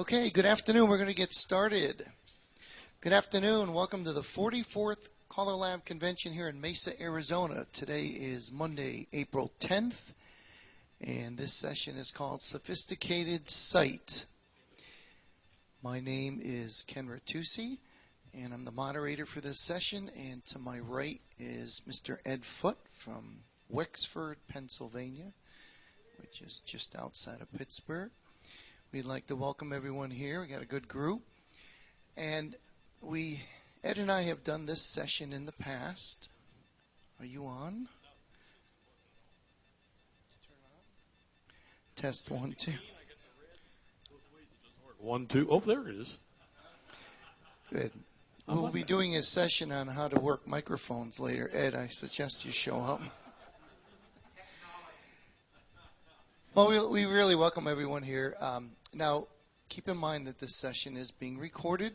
Okay, good afternoon. We're going to get started. Good afternoon. Welcome to the 44th CALLERLAB convention here in Mesa, Arizona. Today is Monday, April 10th, and this session is called Sophisticated Sight. My name is Ken Ritucci, and I'm the moderator for this session, and to my right is Mr. Ed Foote from Wexford, Pennsylvania, which is just outside of Pittsburgh. We'd like to welcome everyone here. We got a good group. And Ed and I have done this session in the past. Are you on? Test 1, 2. 1, 2. Oh, there it is. Good. We'll be doing a session on how to work microphones later. Ed, I suggest you show up. Well, we really welcome everyone here. Now, keep in mind that this session is being recorded.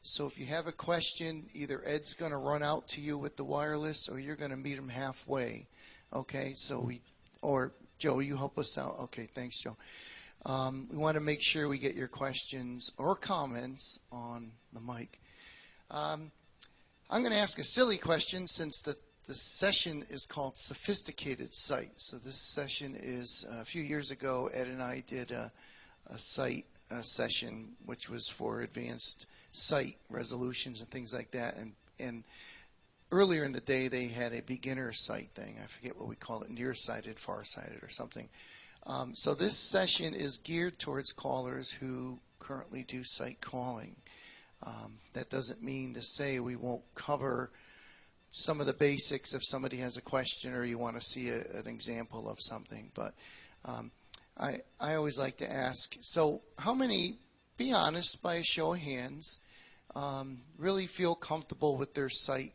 So if you have a question, either Ed's going to run out to you with the wireless or you're going to meet him halfway. Okay, or Joe, you help us out. Okay, thanks, Joe. We want to make sure we get your questions or comments on the mic. I'm going to ask a silly question since the session is called Sophisticated Sight. So this session is, a few years ago, Ed and I did a sight session, which was for advanced sight resolutions and things like that. And earlier in the day, they had a beginner sight thing. I forget what we call it, nearsighted, farsighted, or something. So this session is geared towards callers who currently do sight calling. That doesn't mean to say we won't cover some of the basics if somebody has a question or you want to see an example of something. But I always like to ask, so how many, be honest by a show of hands, really feel comfortable with their sight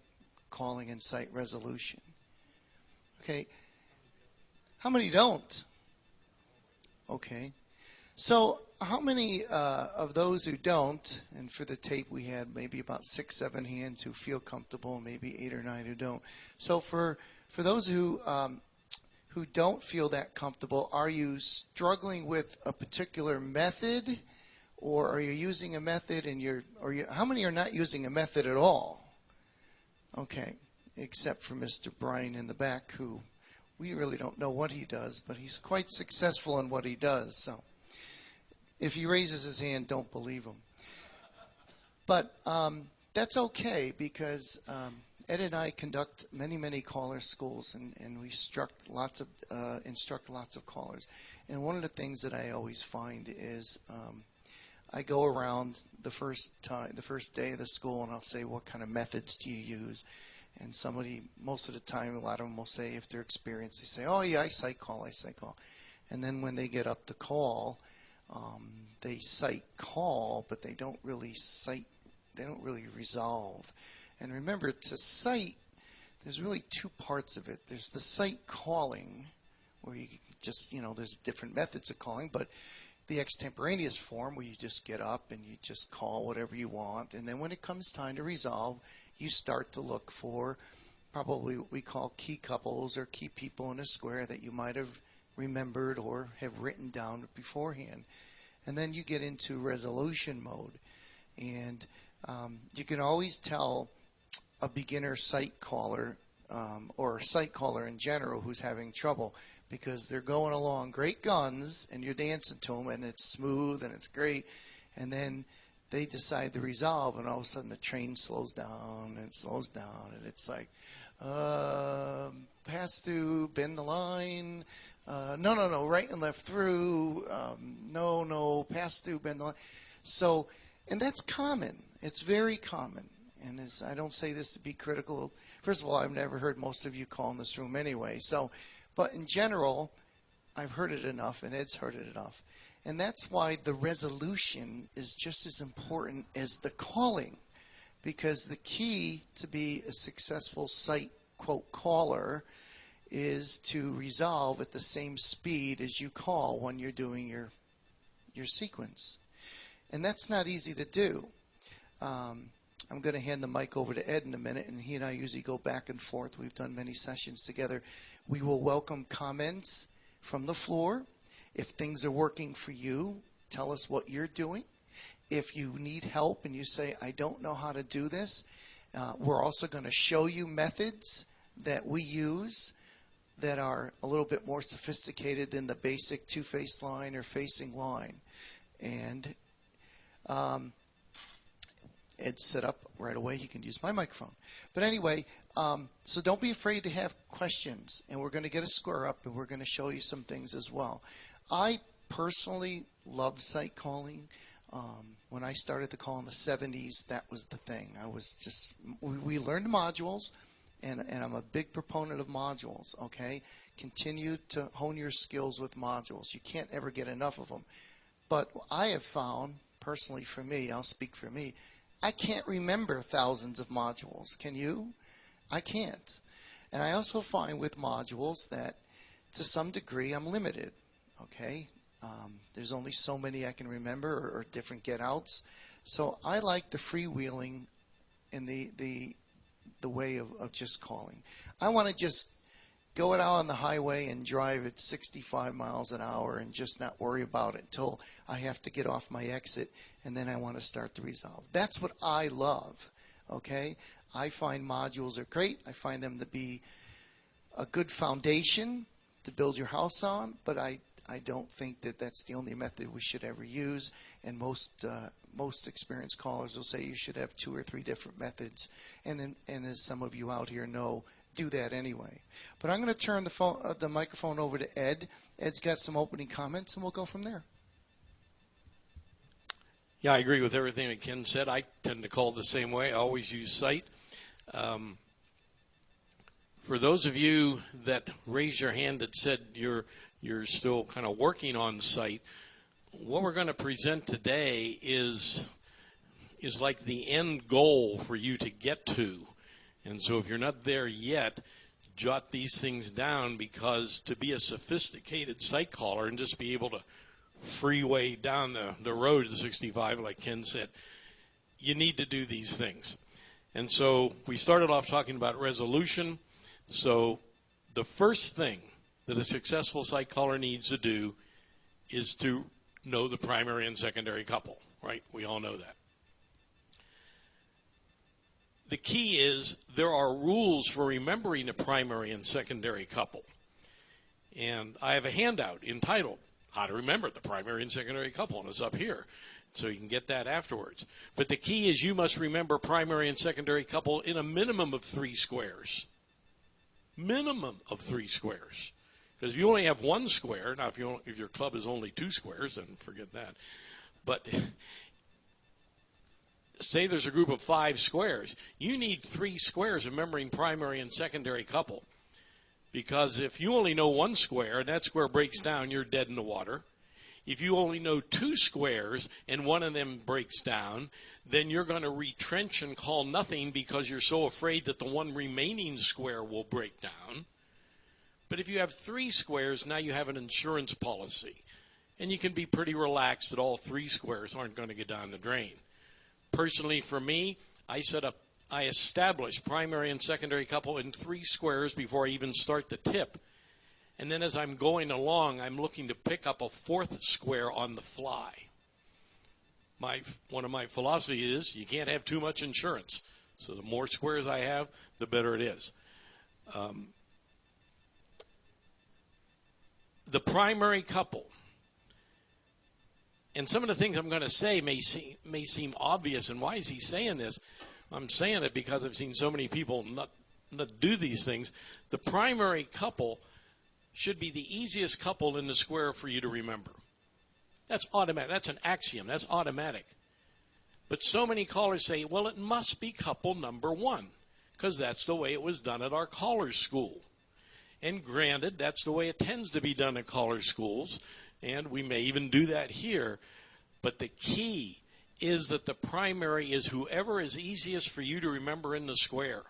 calling and sight resolution? Okay. How many don't? Okay. So how many of those who don't, and for the tape we had maybe about 6, 7 hands who feel comfortable, maybe 8 or 9 who don't. So for those who don't feel that comfortable, are you struggling with a particular method, or are you using a method and how many are not using a method at all? Okay, except for Mr. Brian in the back, who we really don't know what he does, but he's quite successful in what he does. So if he raises his hand, don't believe him. But that's okay, because Ed and I conduct many caller schools, and we instruct lots of callers. And one of the things that I always find is I go around the first day of the school, and I'll say, what kind of methods do you use? And most of the time, a lot of them will say, if they're experienced, they say, oh yeah, I sight call. And then when they get up to call, they sight call, but they don't really resolve. And remember, to sight, there's really 2 parts of it. There's the sight calling, where you just, there's different methods of calling, but the extemporaneous form, where you just get up and you just call whatever you want. And then when it comes time to resolve, you start to look for probably what we call key couples or key people in a square that you might have remembered or have written down beforehand. And then you get into resolution mode. And you can always tell a beginner sight caller or a sight caller in general who's having trouble, because they're going along great guns and you're dancing to them and it's smooth and it's great, and then they decide to resolve, and all of a sudden the train slows down and it's like, pass through, bend the line, no, right and left through, no, pass through, bend the line. So, and that's common. It's very common. And I don't say this to be critical. First of all, I've never heard most of you call in this room anyway. So, but in general, I've heard it enough, and Ed's heard it enough. And that's why the resolution is just as important as the calling, because the key to be a successful sight, quote, caller is to resolve at the same speed as you call when you're doing your sequence. And that's not easy to do. I'm going to hand the mic over to Ed in a minute, and he and I usually go back and forth. We've done many sessions together. We will welcome comments from the floor. If things are working for you, tell us what you're doing. If you need help and you say, I don't know how to do this, we're also going to show you methods that we use that are a little bit more sophisticated than the basic two-face line or facing line. And Ed's set up right away. He can use my microphone. But anyway, so don't be afraid to have questions. And we're going to get a square up, and we're going to show you some things as well. I personally love sight calling. When I started to call in the 70s, that was the thing. We learned modules, and I'm a big proponent of modules, okay? Continue to hone your skills with modules. You can't ever get enough of them. But I have found, personally for me, I'll speak for me, I can't remember thousands of modules. Can you? I can't. And I also find with modules that to some degree I'm limited, okay? There's only so many I can remember or different get-outs. So I like the freewheeling in the way of just calling. I want to just go out on the highway and drive at 65 miles an hour and just not worry about it until I have to get off my exit, and then I want to start the resolve. That's what I love, okay? I find modules are great. I find them to be a good foundation to build your house on, but I don't think that that's the only method we should ever use, and most experienced callers will say you should have 2 or 3 different methods, and as some of you out here know, do that anyway. But I'm going to turn the microphone over to Ed. Ed's got some opening comments, and we'll go from there. Yeah, I agree with everything that Ken said. I tend to call the same way. I always use sight. For those of you that raised your hand that said you're still kind of working on sight, what we're going to present today is like the end goal for you to get to. And so if you're not there yet, jot these things down, because to be a sophisticated sight caller and just be able to freeway down the road to 65, like Ken said, you need to do these things. And so we started off talking about resolution. So the first thing that a successful sight caller needs to do is to know the primary and secondary couple, right? We all know that. The key is there are rules for remembering a primary and secondary couple. And I have a handout entitled How to Remember the Primary and Secondary Couple, and it's up here, so you can get that afterwards. But the key is you must remember primary and secondary couple in a minimum of 3 squares. Minimum of 3 squares. Because if you only have 1 square, now if your club is only 2 squares, then forget that. But say there's a group of 5 squares, you need 3 squares remembering primary and secondary couple. Because if you only know 1 square and that square breaks down, you're dead in the water. If you only know 2 squares and one of them breaks down, then you're going to retrench and call nothing because you're so afraid that the one remaining square will break down. But if you have 3 squares, now you have an insurance policy. And you can be pretty relaxed that all 3 squares aren't going to get down the drain. Personally, for me, I establish primary and secondary couple in 3 squares before I even start the tip. And then as I'm going along, I'm looking to pick up a 4th square on the fly. One of my philosophy is you can't have too much insurance. So the more squares I have, the better it is. The primary couple. And some of the things I'm going to say may seem obvious. And why is he saying this? I'm saying it because I've seen so many people not do these things. The primary couple should be the easiest couple in the square for you to remember. That's automatic. That's an axiom. That's automatic. But so many callers say, well, it must be couple number 1 because that's the way it was done at our callers' school. And granted, that's the way it tends to be done at callers' schools, and we may even do that here. But the key is that the primary is whoever is easiest for you to remember in the square.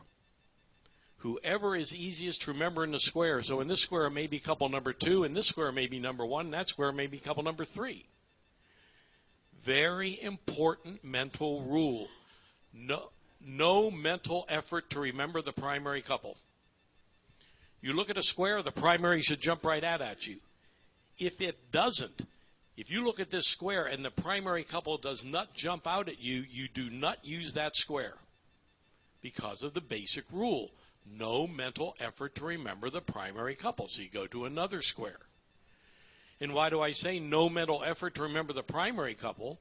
Whoever is easiest to remember in the square. So in this square, it may be couple number 2. In this square, it may be number 1. In that square, it may be couple number 3. Very important mental rule. No mental effort to remember the primary couple. You look at a square, the primary should jump right out at you. If it doesn't, If you look at this square and the primary couple does not jump out at you, you do not use that square because of the basic rule. No mental effort to remember the primary couple. So you go to another square. And why do I say no mental effort to remember the primary couple?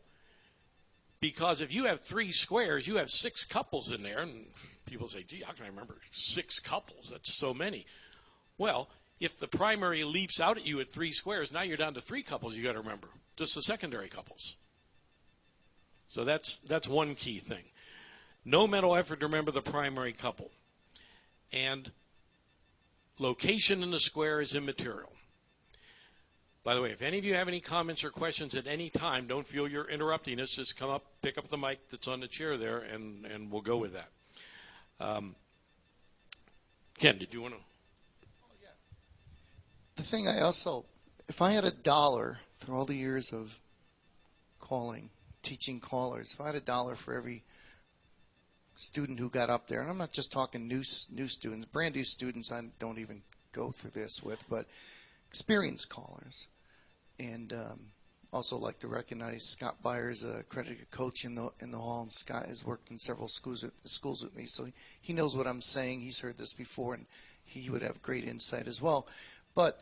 Because if you have 3 squares, you have 6 couples in there. And people say, gee, how can I remember 6 couples? That's so many. Well, if the primary leaps out at you at 3 squares, now you're down to 3 couples you got to remember, just the secondary couples. So that's one key thing. No mental effort to remember the primary couple. And location in the square is immaterial. By the way, if any of you have any comments or questions at any time, don't feel you're interrupting us. Just come up, pick up the mic that's on the chair there, and we'll go with that. Ken, did you want to? The thing I also, if I had $1 through all the years of calling, teaching callers, if I had $1 for every student who got up there, and I'm not just talking new students, brand new students I don't even go through this with, but experienced callers. And also like to recognize Scott Byers, a accredited coach in the hall, and Scott has worked in several schools with me, so he knows what I'm saying. He's heard this before, and he would have great insight as well. But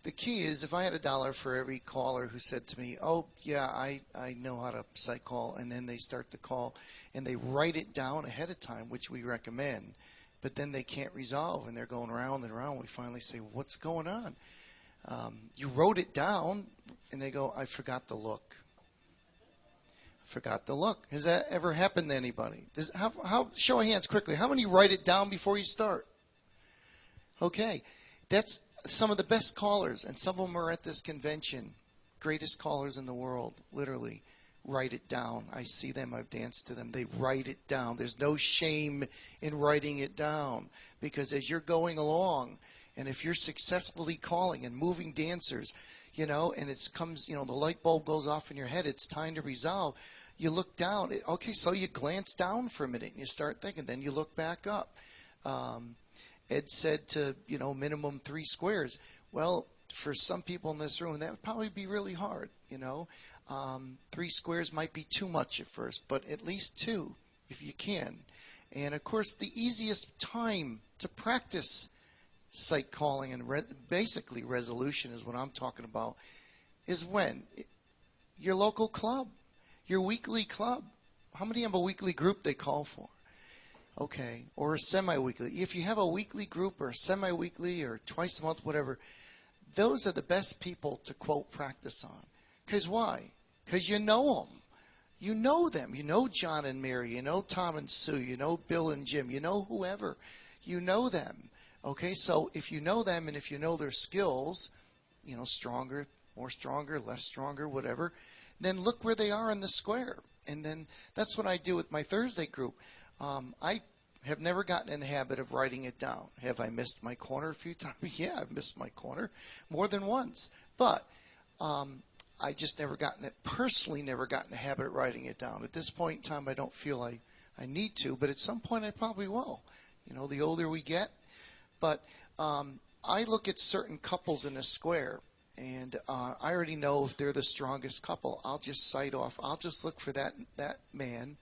the key is, if I had $1 for every caller who said to me, oh, yeah, I know how to psych call, and then they start the call, and they write it down ahead of time, which we recommend, but then they can't resolve, and they're going around and around. We finally say, what's going on? You wrote it down, and they go, I forgot to look. Forgot to look. Has that ever happened to anybody? Show of hands quickly. How many write it down before you start? Okay. That's some of the best callers, and some of them are at this convention. Greatest callers in the world, literally. Write it down. I see them. I've danced to them. They write it down. There's no shame in writing it down, because as you're going along, and if you're successfully calling and moving dancers, and it comes, the light bulb goes off in your head, it's time to resolve. You look down. Okay, so you glance down for a minute and you start thinking. Then you look back up. Ed said to, minimum 3 squares. Well, for some people in this room, that would probably be really hard, 3 squares might be too much at first, but at least 2 if you can. And, of course, the easiest time to practice sight calling and basically resolution is what I'm talking about, is when? Your local club, your weekly club. How many have a weekly group they call for? Okay, or a semi-weekly. If you have a weekly group or a semi-weekly or twice a month, whatever, those are the best people to, quote, practice on. Because why? Because you know them. You know them. You know John and Mary. You know Tom and Sue. You know Bill and Jim. You know whoever. You know them. Okay, so if you know them and if you know their skills, stronger, more stronger, less stronger, whatever, then look where they are in the square. And then that's what I do with my Thursday group. I have never gotten in the habit of writing it down. Have I missed my corner a few times? Yeah, I've missed my corner more than once. But I just personally never got in the habit of writing it down. At this point in time, I don't feel I need to, but at some point I probably will. The older we get. But I look at certain couples in a square, and I already know if they're the strongest couple. I'll just sight off. I'll just look for that man,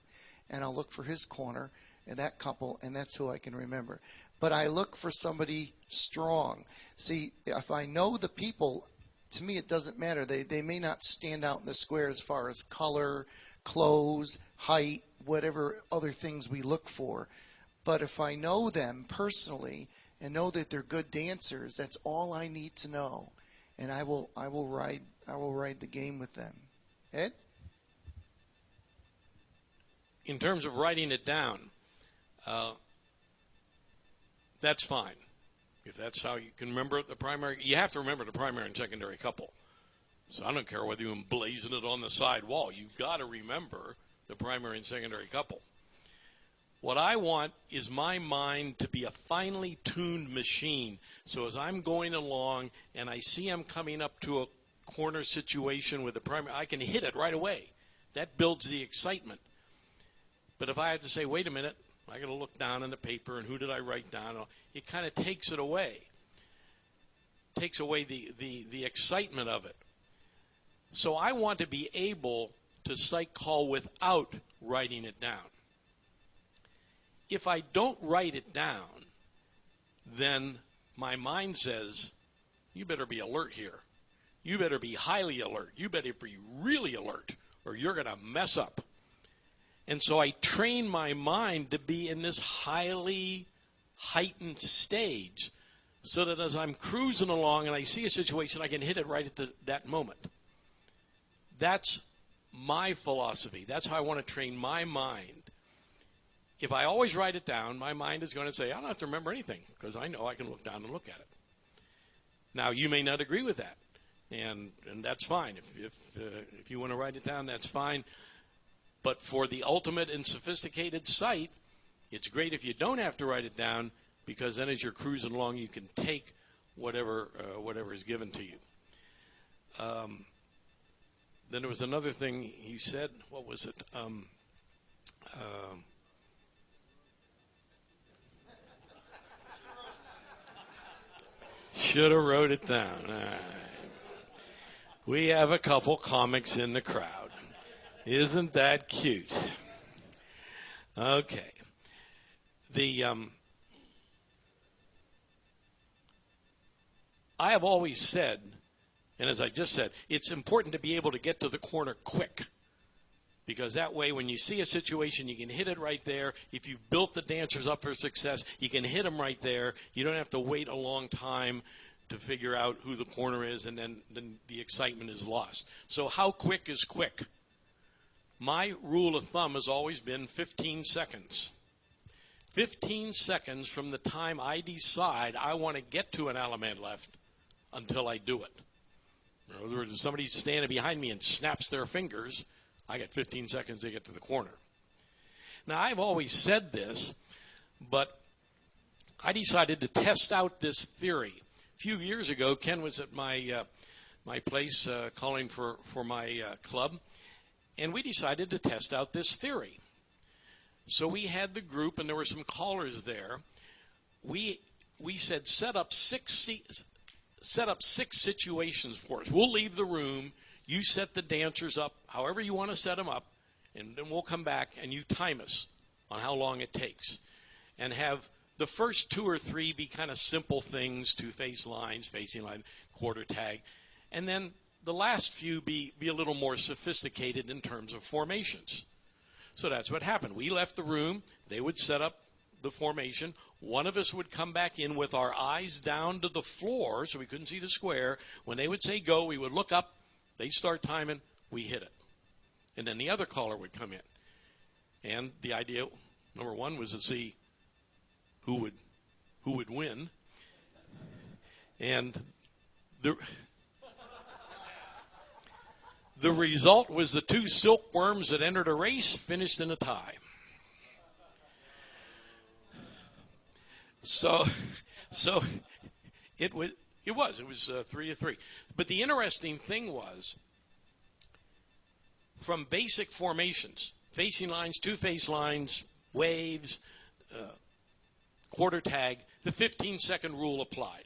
and I'll look for his corner and that couple, and that's who I can remember. But I look for somebody strong. See, if I know the people, to me it doesn't matter. They may not stand out in the square as far as color, clothes, height, whatever other things we look for. But if I know them personally and know that they're good dancers, that's all I need to know. And I will ride the game with them. Ed? In terms of writing it down, that's fine. If that's how you can remember the primary, you have to remember the primary and secondary couple. So I don't care whether you emblazon it on the side wall. You've got to remember the primary and secondary couple. What I want is my mind to be a finely tuned machine. So as I'm going along and I see I'm coming up to a corner situation with the primary, I can hit it right away. That builds the excitement. But if I have to say, wait a minute, I got to look down on the paper and who did I write down? It kind of takes it away. Takes away the excitement of it. So I want to be able to sight call without writing it down. If I don't write it down, then my mind says, you better be alert here. You better be highly alert. You better be really alert, or you're going to mess up. And so I train my mind to be in this highly heightened stage so that as I'm cruising along and I see a situation, I can hit it right at that moment. That's my philosophy. That's how I want to train my mind. If I always write it down, my mind is going to say, I don't have to remember anything because I know I can look down and look at it. Now, you may not agree with that, and that's fine. If you want to write it down, that's fine. But for the ultimate and sophisticated sight, it's great if you don't have to write it down, because then as you're cruising along, you can take whatever is given to you. Then there was another thing he said. What was it? Should have wrote it down. All right. We have a couple comics in the crowd. Isn't that cute? Okay. I have always said, and as I just said, it's important to be able to get to the corner quick. Because that way, when you see a situation, you can hit it right there. If you've built the dancers up for success, you can hit them right there. You don't have to wait a long time to figure out who the corner is, and then the excitement is lost. So how quick is quick? My rule of thumb has always been 15 seconds. 15 seconds from the time I decide I want to get to an Alaman left until I do it. In other words, if somebody's standing behind me and snaps their fingers, I got 15 seconds to get to the corner. Now, I've always said this, but I decided to test out this theory. A few years ago, Ken was at my place calling for my club, and we decided to test out this theory. So we had the group, and there were some callers there. We said, set up six situations for us. We'll leave the room. You set the dancers up however you want to set them up, and then we'll come back and you time us on how long it takes. And have the first 2 or 3 be kind of simple things, 2-face lines, facing line, quarter tag. And then the last few be a little more sophisticated in terms of formations. So that's what happened. We left the room. They would set up the formation. One of us would come back in with our eyes down to the floor so we couldn't see the square. When they would say go, we would look up. They'd start timing. We hit it. And then the other caller would come in. And the idea, number one, was to see who would win. And the result was the 2 silkworms that entered a race finished in a tie. So it was 3-3. But the interesting thing was, from basic formations, facing lines, 2-face lines, waves, quarter tag, the 15-second rule applied.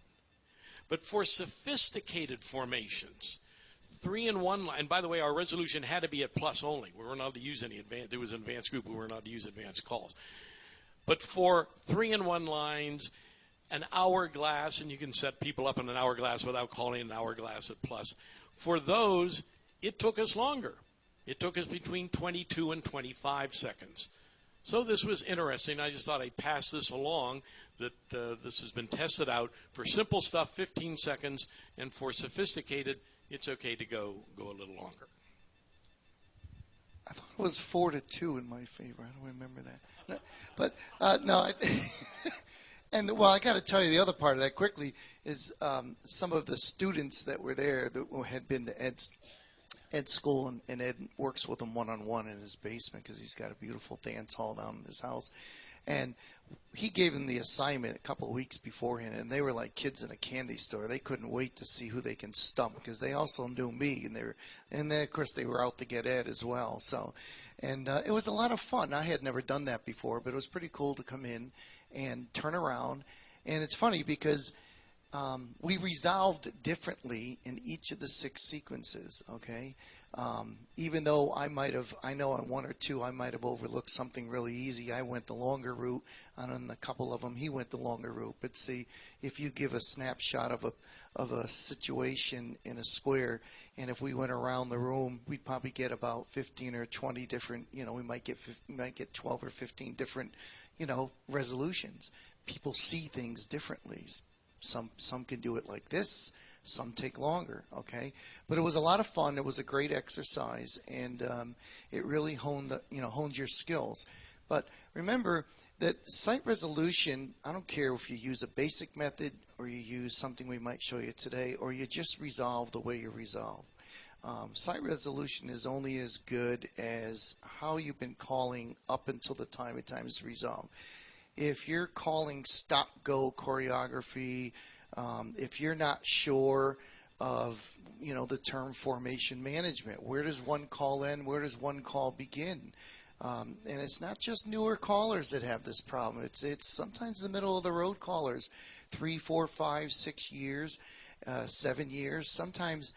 But for sophisticated formations, 3-in-1 line, and by the way, our resolution had to be at plus only. We weren't allowed to use any advanced. There was an advanced group. We weren't allowed to use advanced calls. But for 3-in-1 lines, an hourglass, and you can set people up in an hourglass without calling an hourglass at plus. For those, it took us longer. It took us between 22 and 25 seconds. So this was interesting. I just thought I'd pass this along, that this has been tested out. For simple stuff, 15 seconds, and for sophisticated, it's okay to go a little longer. I thought it was 4-2 in my favor. I don't remember that. But no, and well, I got to tell you the other part of that quickly is some of the students that were there that had been to Ed's school, and Ed works with them one-on-one in his basement because he's got a beautiful dance hall down in his house. And he gave them the assignment a couple of weeks beforehand, and they were like kids in a candy store. They couldn't wait to see who they can stump because they also knew me, and then of course they were out to get Ed as well. So, and it was a lot of fun. I had never done that before, but it was pretty cool to come in and turn around. And it's funny because we resolved differently in each of the 6 sequences, okay? Even though I know on 1 or 2 I might have overlooked something really easy. I went the longer route, and on a couple of them he went the longer route. But see, if you give a snapshot of a situation in a square, and if we went around the room, we'd probably get about 15 or 20 different, we might get 12 or 15 different, resolutions. People see things differently. Some can do it like this. Some take longer, okay? But it was a lot of fun. It was a great exercise, and it really honed your skills. But remember that sight resolution, I don't care if you use a basic method or you use something we might show you today, or you just resolve the way you resolve. Sight resolution is only as good as how you've been calling up until the time is resolved. If you're calling stop-go choreography, if you're not sure of, the term formation management, where does one call end, where does one call begin? And it's not just newer callers that have this problem. It's sometimes the middle-of-the-road callers, 3, 4, 5, 6 years, 7 years. Sometimes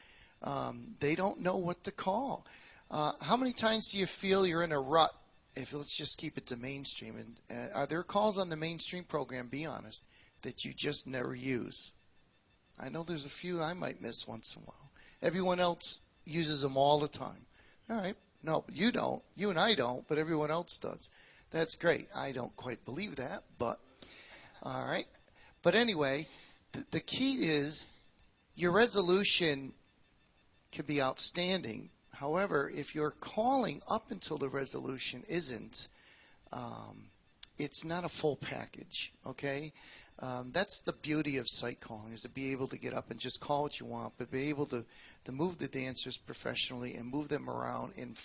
they don't know what to call. How many times do you feel you're in a rut? Let's just keep it to mainstream, and are there calls on the mainstream program, be honest, that you just never use? I know there's a few I might miss once in a while. Everyone else uses them all the time. All right. No, you don't. You and I don't, but everyone else does. That's great. I don't quite believe that, but all right. But anyway, the key is your resolution can be outstanding. However, if you're calling up until the resolution isn't, it's not a full package, okay? That's the beauty of sight calling, is to be able to get up and just call what you want, but be able to move the dancers professionally and move them around. And,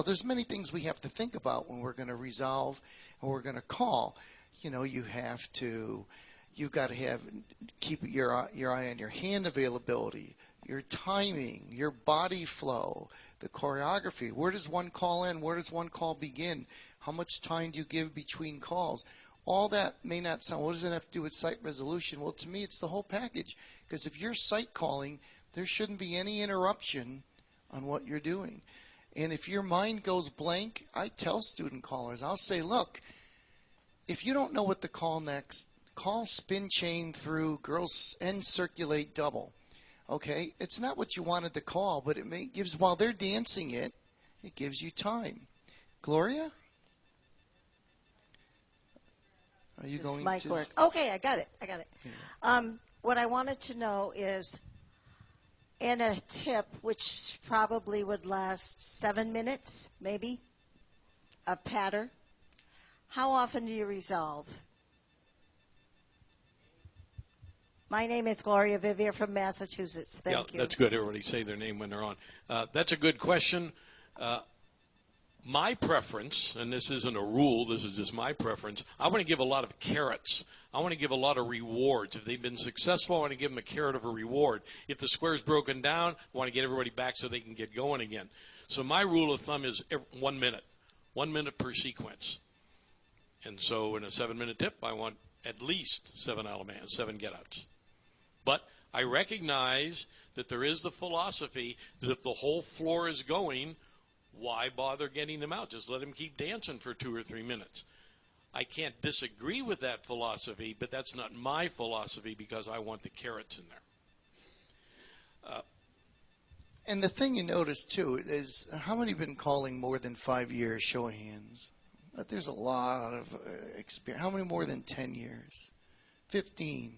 there's many things we have to think about when we're going to resolve and we're going to call. You've got to keep your eye on your hand availability, your timing, your body flow, the choreography. Where does one call end? Where does one call begin? How much time do you give between calls? All that may not sound, what does it have to do with sight resolution? Well, to me, it's the whole package. Because if you're sight calling, there shouldn't be any interruption on what you're doing. And if your mind goes blank, I tell student callers, I'll say, look, if you don't know what to call next, call spin chain through girls and circulate double. Okay, it's not what you wanted to call, but gives, while they're dancing it gives you time. Gloria? Are you going mic to? Work. Okay, I got it. Yeah. What I wanted to know is, in a tip, which probably would last 7 minutes, maybe, a patter, how often do you resolve? My name is Gloria Vivier from Massachusetts. Thank you. That's good. Everybody say their name when they're on. That's a good question. My preference, and this isn't a rule, this is just my preference, I want to give a lot of carrots. I want to give a lot of rewards. If they've been successful, I want to give them a carrot of a reward. If the square's broken down, I want to get everybody back so they can get going again. So my rule of thumb is 1 minute. 1 minute per sequence. And so in a 7-minute tip, I want at least 7 alamans, 7 get-outs. But I recognize that there is the philosophy that if the whole floor is going, why bother getting them out? Just let them keep dancing for 2 or 3 minutes. I can't disagree with that philosophy, but that's not my philosophy because I want the carrots in there. And the thing you notice, too, is how many have been calling more than 5 years? Show of hands. But there's a lot of experience. How many more than 10 years? 15,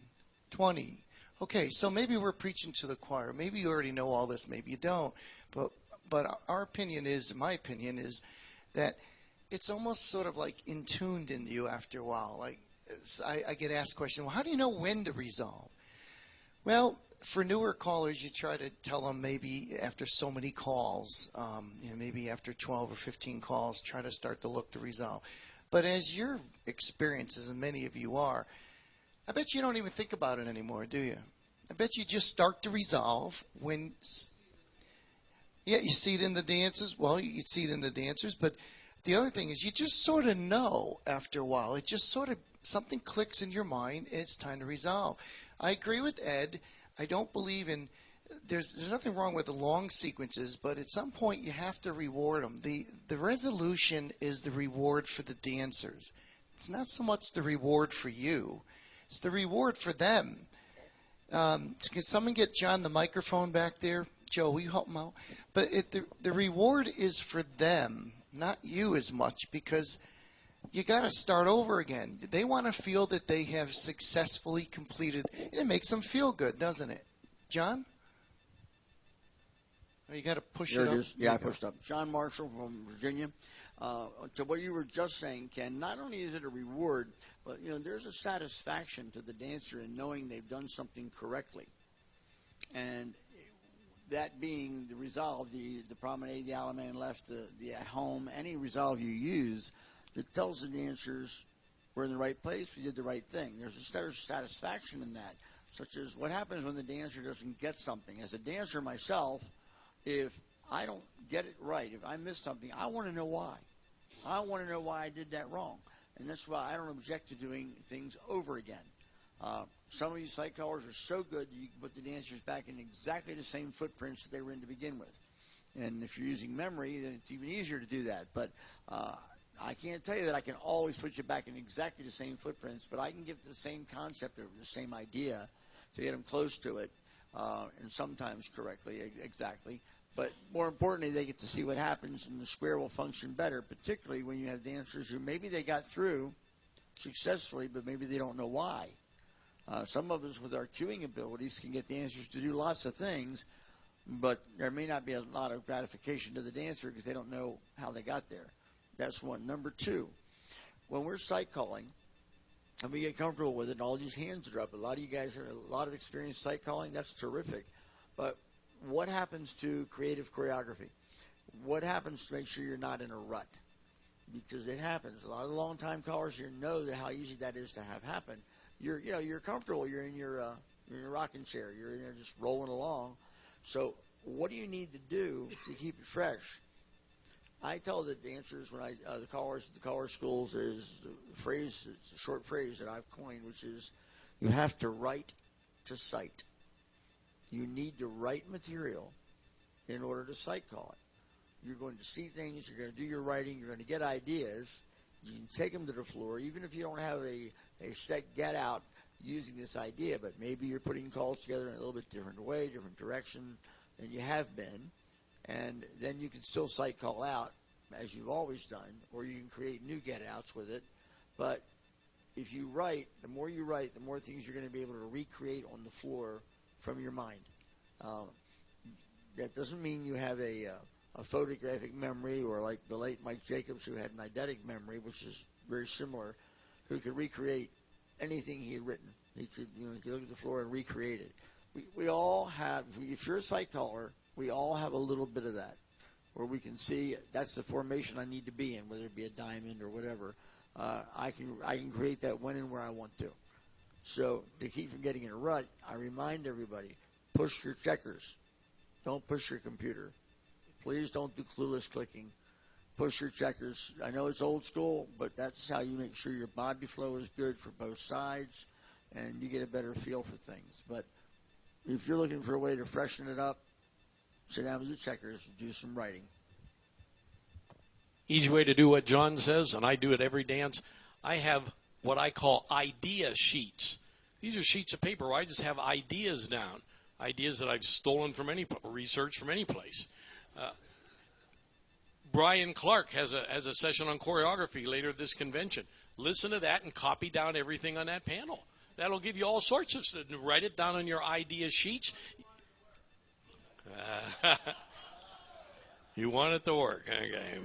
20. Okay, so maybe we're preaching to the choir. Maybe you already know all this. Maybe you don't. But our opinion is, my opinion is, that it's almost sort of like intuned into you after a while. Like I get asked the question, well, how do you know when to resolve? Well, for newer callers, you try to tell them maybe after so many calls, maybe after 12 or 15 calls, try to start to look to resolve. But as your experiences, and many of you are, I bet you don't even think about it anymore, do you? I bet you just start to resolve when, yeah, you see it in the dances. Well, you see it in the dancers, but the other thing is you just sort of know after a while. It just sort of something clicks in your mind, it's time to resolve. I agree with Ed. I don't believe in there's nothing wrong with the long sequences, but at some point you have to reward them. The resolution is the reward for the dancers. It's not so much the reward for you. It's the reward for them. Can someone get John the microphone back there? Joe, will you help him out? But the reward is for them, not you as much, because you got to start over again. They want to feel that they have successfully completed. It makes them feel good, doesn't it? John? Oh, you got to push There it it up. is. Yeah, I pushed up. John Marshall from Virginia. To what you were just saying, Ken, not only is it a reward, but there's a satisfaction to the dancer in knowing they've done something correctly, and that being the resolve, the promenade, the Allemande man left, the at home, any resolve you use that tells the dancers we're in the right place, we did the right thing. There's a satisfaction in that, such as what happens when the dancer doesn't get something. As a dancer myself, if I don't get it right, if I miss something, I want to know why. I want to know why I did that wrong. And that's why I don't object to doing things over again. Some of these sight callers are so good that you can put the dancers back in exactly the same footprints that they were in to begin with. And if you're using memory, then it's even easier to do that. But I can't tell you that I can always put you back in exactly the same footprints, but I can give the same concept or the same idea to get them close to it, and sometimes correctly, exactly. But more importantly, they get to see what happens, and the square will function better, particularly when you have dancers who maybe they got through successfully, but maybe they don't know why. Some of us with our cueing abilities can get dancers to do lots of things, but there may not be a lot of gratification to the dancer because they don't know how they got there. That's one. Number two, when we're sight calling and we get comfortable with it and all these hands are up, a lot of you guys have a lot of experience sight calling. That's terrific. But what happens to creative choreography? What happens to make sure you're not in a rut? Because it happens. A lot of the long-time callers here know how easy that is to have happen. You're comfortable. You're in your rocking chair. You're in there just rolling along. So what do you need to do to keep it fresh? I tell the dancers when the callers at the caller schools is it's a short phrase that I've coined, which is you have to write to sight. You need to write material in order to sight call it. You're going to see things. You're going to do your writing. You're going to get ideas. You can take them to the floor, even if you don't have a set get out using this idea, but maybe you're putting calls together in a little bit different way, different direction than you have been, and then you can still sight call out as you've always done, or you can create new get outs with it. But if you write, the more you write, the more things you're going to be able to recreate on the floor from your mind. That doesn't mean you have a photographic memory, or like the late Mike Jacobs, who had an eidetic memory, which is very similar, who could recreate anything he had written. He could look at the floor and recreate it. We all have, if you're a sight caller, we all have a little bit of that, where we can see that's the formation I need to be in, whether it be a diamond or whatever. I can create that when and where I want to. So to keep from getting in a rut, I remind everybody, push your checkers. Don't push your computer. Please don't do clueless clicking. Push your checkers. I know it's old school, but that's how you make sure your body flow is good for both sides, and you get a better feel for things. But if you're looking for a way to freshen it up, sit down with the checkers and do some writing. Easy way to do what John says, and I do it every dance. I have what I call idea sheets. These are sheets of paper where I just have ideas down, ideas that I've stolen from research from any place. Brian Clark has a session on choreography later at this convention. Listen to that and copy down everything on that panel. That'll give you all sorts of stuff. Write it down on your idea sheets. You want it to work. Okay.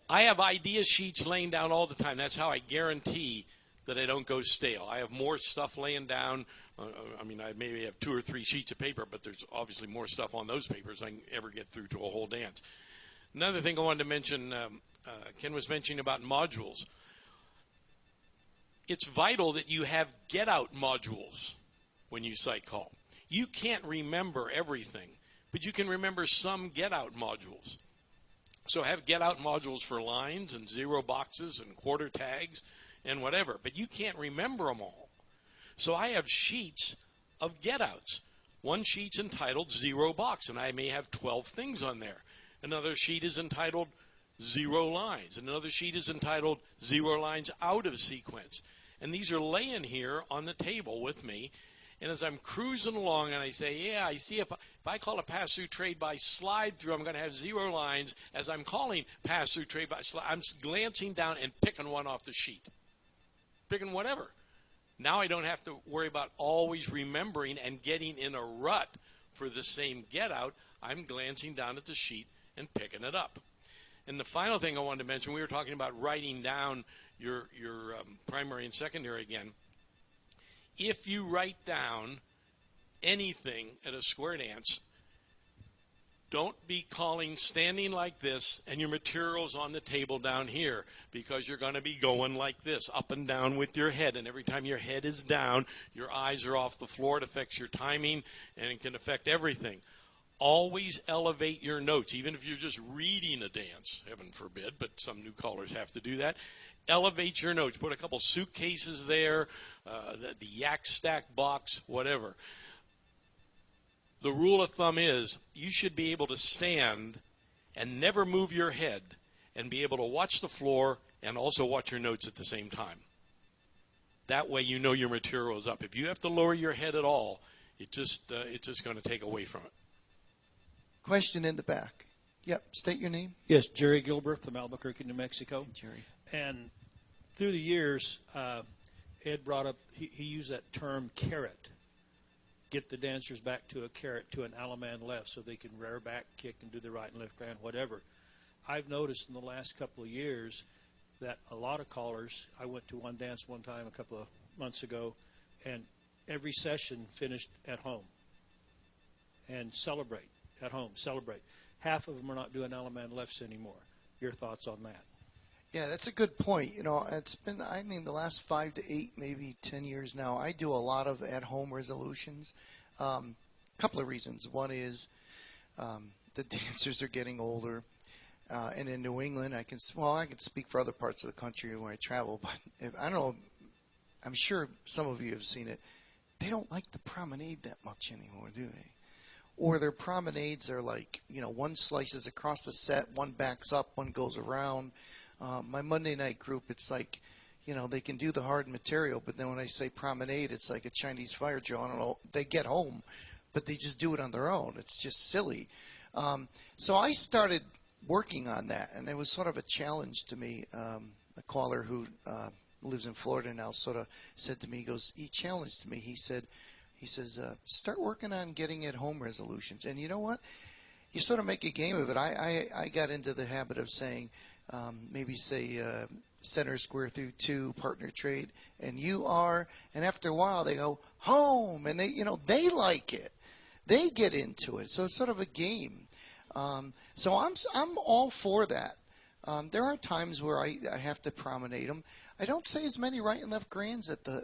I have idea sheets laying down all the time. That's how I guarantee that I don't go stale. I have more stuff laying down. I maybe have 2 or 3 sheets of paper, but there's obviously more stuff on those papers than I can ever get through to a whole dance. Another thing I wanted to mention, Ken was mentioning about modules. It's vital that you have get-out modules when you sight call. You can't remember everything, but you can remember some get-out modules. also have get-out modules for lines and zero boxes and quarter tags and whatever, but you can't remember them all. So I have sheets of get-outs. One sheet's entitled zero box, and I may have 12 things on there. Another sheet is entitled zero lines. Another sheet is entitled zero lines out of sequence. And these are laying here on the table with me. And as I'm cruising along and I say, yeah, I see if I call a pass-through trade by slide-through, I'm going to have zero lines. As I'm calling pass-through trade by slide, I'm glancing down and picking one off the sheet. Picking whatever. Now I don't have to worry about always remembering and getting in a rut for the same get-out. I'm glancing down at the sheet and picking it up. And the final thing I wanted to mention, we were talking about writing down your primary and secondary again. If you write down anything at a square dance, don't be calling standing like this and your materials on the table down here, because you're going to be going like this, up and down with your head. And every time your head is down, your eyes are off the floor. It affects your timing, and it can affect everything. Always elevate your notes, even if you're just reading a dance, heaven forbid, but some new callers have to do that. Elevate your notes. Put a couple suitcases there, the yak stack box, whatever. The rule of thumb is you should be able to stand and never move your head and be able to watch the floor and also watch your notes at the same time. That way you know your material is up. If you have to lower your head at all, it's just going to take away from it. Question in the back. Yep, state your name. Yes, Jerry Gilbert from Albuquerque, New Mexico. Hey, Jerry. And through the years, Ed brought up, he used that term carrot. Get the dancers back to a carrot, to an Alaman left, so they can rear back, kick, and do the right and left grand, whatever. I've noticed in the last couple of years that a lot of callers, I went to one dance one time a couple of months ago, and every session finished at home. And celebrate, at home, celebrate. Half of them are not doing Alaman lefts anymore. Your thoughts on that? Yeah, that's a good point. You know, it's been, I mean, the last 5 to 8, maybe 10 years now, I do a lot of at-home resolutions. Couple of reasons. One is the dancers are getting older. And in New England, I can speak for other parts of the country where I travel, but I don't know, I'm sure some of you have seen it. They don't like the promenade that much anymore, do they? Or their promenades are like, you know, one slices across the set, one backs up, one goes around. My Monday night group, it's like, you know, they can do the hard material, but then when I say promenade, it's like a Chinese fire drill. I don't know. They get home, but they just do it on their own. It's just silly. So I started working on that, and it was sort of a challenge to me. A caller who lives in Florida now sort of said to me, he challenged me. He says, start working on getting at home resolutions. And you know what? You sort of make a game of it. I got into the habit of saying, maybe say center square through 2, partner trade, and you are, and after a while they go home, and they like it. They get into it. So it's sort of a game. So I'm all for that. There are times where I have to promenade them. I don't say as many right and left grands at the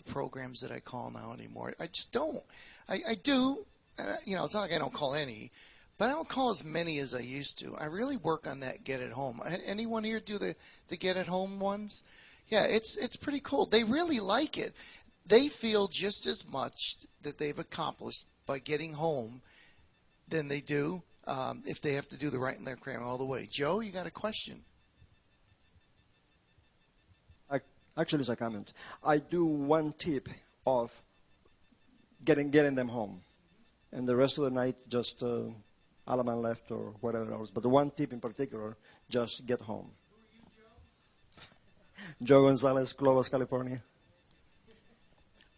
programs that I call now anymore. I just don't. I do. It's not like I don't call any, but I don't call as many as I used to. I really work on that get at home. Anyone here do the get at home ones? Yeah, it's pretty cool. They really like it. They feel just as much that they've accomplished by getting home than they do if they have to do the right and left grand all the way. Joe, you got a question? Actually, it's a comment. I do one tip of getting them home, and the rest of the night just Alaman left or whatever else. But the one tip in particular, just get home. Who are you, Joe? Joe Gonzalez, Clovis, California.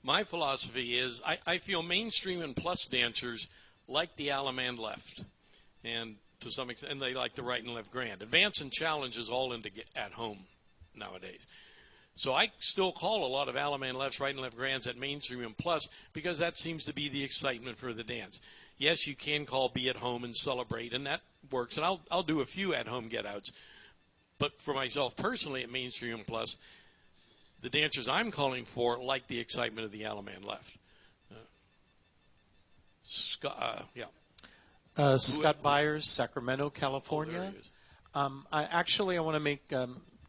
My philosophy is I feel mainstream and plus dancers like the Alaman left, and to some extent, and they like the right and left grand. Advance and challenge is all into at home nowadays. So I still call a lot of Alaman lefts, right and left grands at mainstream and plus because that seems to be the excitement for the dance. Yes, you can call be at home and celebrate, and that works. And I'll do a few at home get outs. But for myself personally at mainstream and plus, the dancers I'm calling for like the excitement of the Alaman left. Yeah. Scott Byers, Sacramento, California. I want to make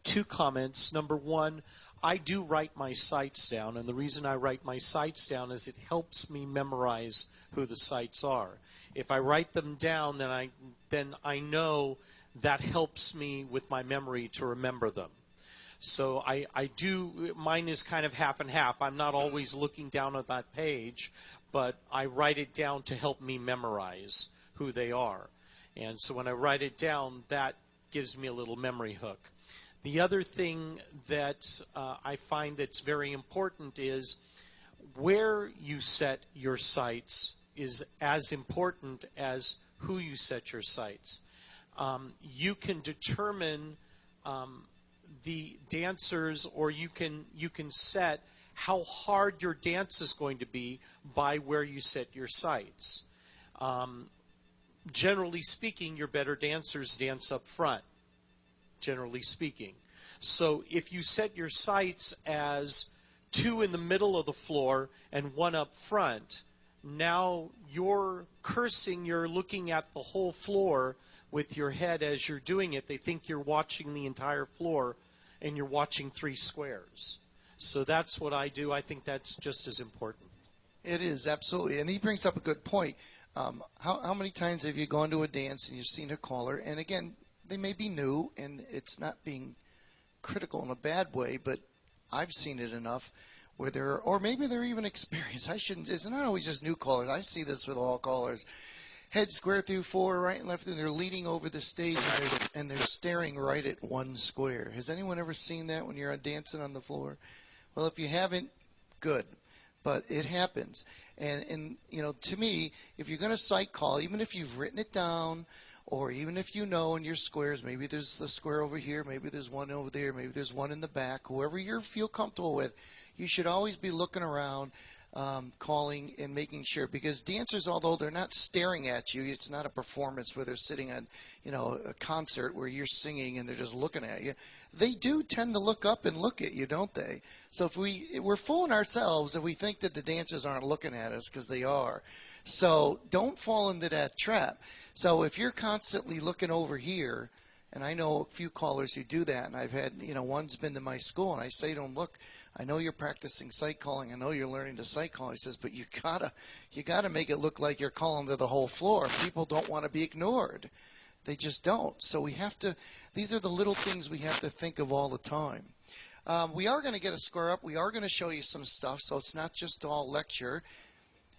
2 comments. Number one, I do write my sites down, and the reason I write my sites down is it helps me memorize who the sites are. If I write them down, then I know that helps me with my memory to remember them. So I do, mine is kind of half and half. I'm not always looking down at that page, but I write it down to help me memorize who they are. And so when I write it down, that gives me a little memory hook. The other thing that I find that's very important is where you set your sights is as important as who you set your sights. You can determine the dancers, or you can set how hard your dance is going to be by where you set your sights. Generally speaking, your better dancers dance up front, generally speaking. So if you set your sights as 2 in the middle of the floor and 1 up front, now you're cursing, you're looking at the whole floor with your head as you're doing it. They think you're watching the entire floor, and you're watching 3 squares. So that's what I do. I think that's just as important. It is, absolutely. And he brings up a good point. How many times have you gone to a dance and you've seen a caller, and again, they may be new, and it's not being critical in a bad way, but I've seen it enough where or maybe they're even experienced. It's not always just new callers. I see this with all callers. Head square through 4, right and left, and they're leading over the stage, and they're staring right at 1 square. Has anyone ever seen that when you're dancing on the floor? Well, if you haven't, good. But it happens. And to me, if you're going to sight call, even if you've written it down, or even if you know in your squares, maybe there's a square over here, maybe there's 1 over there, maybe there's 1 in the back, whoever you feel comfortable with, you should always be looking around, calling and making sure, because dancers, although they're not staring at you, it's not a performance where they're sitting on, a concert where you're singing and they're just looking at you. They do tend to look up and look at you, don't they? So if we're fooling ourselves if we think that the dancers aren't looking at us, because they are. So don't fall into that trap. So if you're constantly looking over here, and I know a few callers who do that, and I've had, one's been to my school, and I say to him, look, I know you're practicing sight calling. I know you're learning to sight call. He says, but you gotta make it look like you're calling to the whole floor. People don't want to be ignored. They just don't. So we have to. These are the little things we have to think of all the time. We are going to get a square up. We are going to show you some stuff, so it's not just all lecture.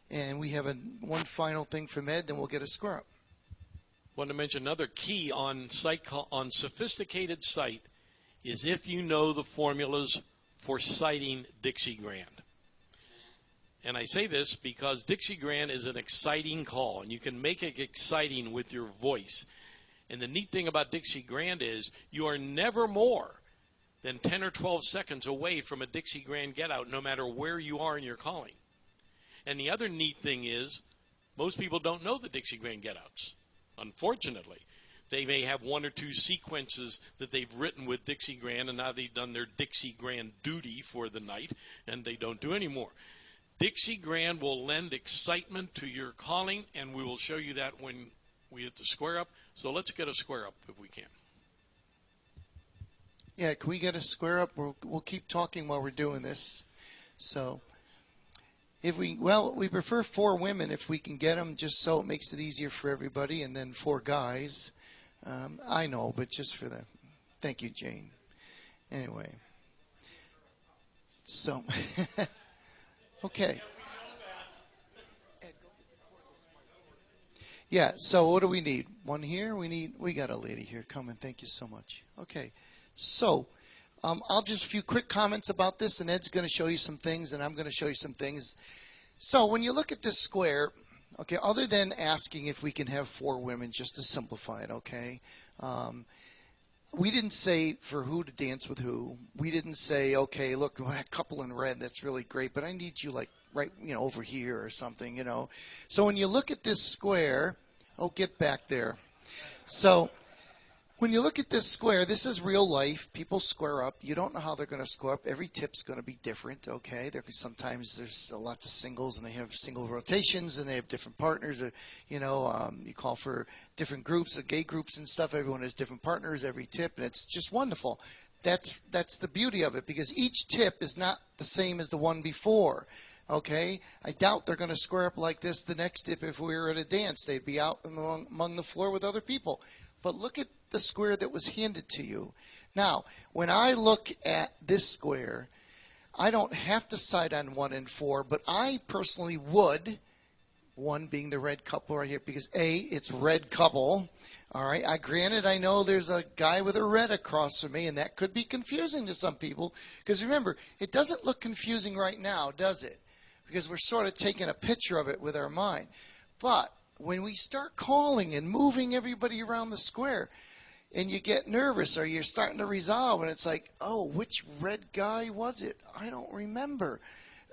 And we have one final thing from Ed, then we'll get a square up. Want to mention another key on on sophisticated sight is if you know the formulas for sighting Dixie Grand. And I say this because Dixie Grand is an exciting call, and you can make it exciting with your voice. And the neat thing about Dixie Grand is you are never more than 10 or 12 seconds away from a Dixie Grand get-out, no matter where you are in your calling. And the other neat thing is most people don't know the Dixie Grand get-outs, unfortunately. They may have 1 or 2 sequences that they've written with Dixie Grand, and now they've done their Dixie Grand duty for the night, and they don't do any more. Dixie Grand will lend excitement to your calling, and we will show you that when we hit the square up. So let's get a square up if we can. Yeah, can we get a square up? We'll keep talking while we're doing this. So we prefer 4 women if we can get them, just so it makes it easier for everybody, and then 4 guys. I know, but just for the... Thank you, Jane. Anyway. So... Okay. Yeah, so what do we need? 1 here? We got a lady here coming. Thank you so much. Okay. So, I'll just a few quick comments about this, and Ed's going to show you some things, and I'm going to show you some things. So, when you look at this square, okay, other than asking if we can have 4 women, just to simplify it, okay? We didn't say for who to dance with who. We didn't say, okay, look, that couple in red, that's really great, but I need you like right, over here or something, So when you look at this square, get back there. So When you look at this square, this is real life. People square up. You don't know how they're going to square up. Every tip's going to be different, okay? Sometimes there's lots of singles, and they have single rotations, and they have different partners. You call for different groups, gay groups and stuff. Everyone has different partners every tip, and it's just wonderful. That's the beauty of it, because each tip is not the same as the one before. Okay, I doubt they're going to square up like this the next tip. If we were at a dance, they'd be out among the floor with other people. But look at the square that was handed to you. Now, when I look at this square, I don't have to side on 1 and 4, but I personally would, 1 being the red couple right here, because A, it's red couple. All right, granted, I know there's a guy with a red across from me, and that could be confusing to some people. Because remember, it doesn't look confusing right now, does it? Because we're sort of taking a picture of it with our mind. But when we start calling and moving everybody around the square, and you get nervous or you're starting to resolve, and it's like, oh, which red guy was it? I don't remember.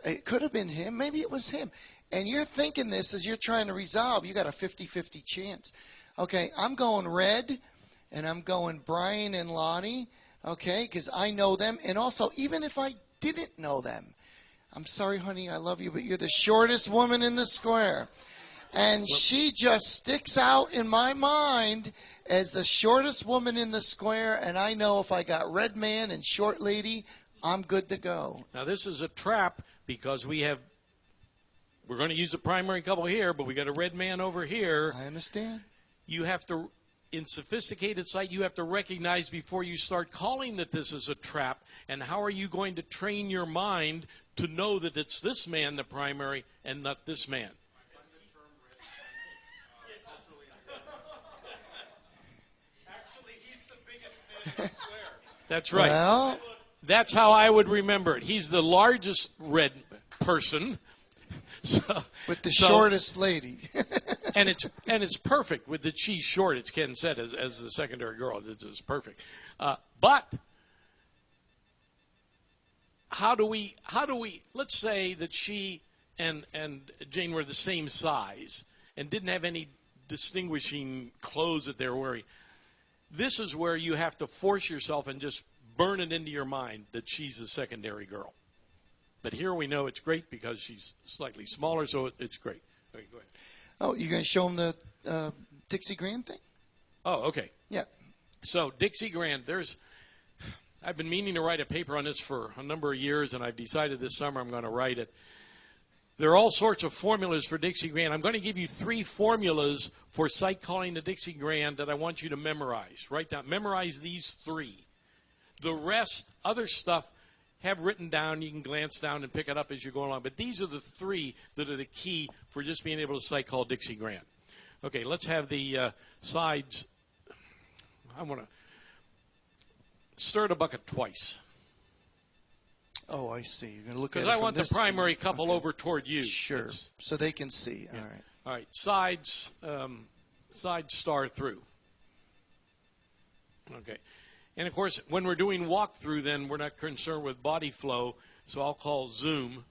It could have been him. Maybe it was him. And you're thinking this as you're trying to resolve. You got a 50-50 chance. Okay, I'm going red, and I'm going Brian and Lonnie, okay, because I know them. And also, even if I didn't know them, I'm sorry, honey, I love you, but you're the shortest woman in the square. And she just sticks out in my mind as the shortest woman in the square, and I know if I got red man and short lady, I'm good to go. Now, this is a trap because we're going to use a primary couple here, but we got a red man over here. I understand. You have to, in sophisticated sight, you have to recognize before you start calling that this is a trap, and how are you going to train your mind to know that it's this man, the primary, and not this man? That's right. Well, that's how I would remember it. He's the largest red person. With the shortest lady. and it's perfect with that she's short, as Ken said, as the secondary girl. It's perfect. But how do we let's say that she and Jane were the same size and didn't have any distinguishing clothes that they were wearing. This is where you have to force yourself and just burn it into your mind that she's the secondary girl. But here we know it's great because she's slightly smaller, so it's great. Okay, go ahead. Oh, you're going to show them the Dixie Grand thing? Oh, okay. Yeah. So Dixie Grand, I've been meaning to write a paper on this for a number of years, and I've decided this summer I'm going to write it. There are all sorts of formulas for Dixie Grand. I'm going to give you 3 formulas for sight calling the Dixie Grand that I want you to memorize. Write down. Memorize these 3. The rest, other stuff, have written down. You can glance down and pick it up as you go along. But these are the 3 that are the key for just being able to sight call Dixie Grand. Okay, let's have the sides. I want to stir the bucket twice. Oh, I see. You're going to look at it because I from want the this primary angle. couple Okay. over toward you. Sure. So they can see. Yeah. All right. All right. Sides, side star through. Okay. And, of course, when we're doing walkthrough, then we're not concerned with body flow, so I'll call zoom.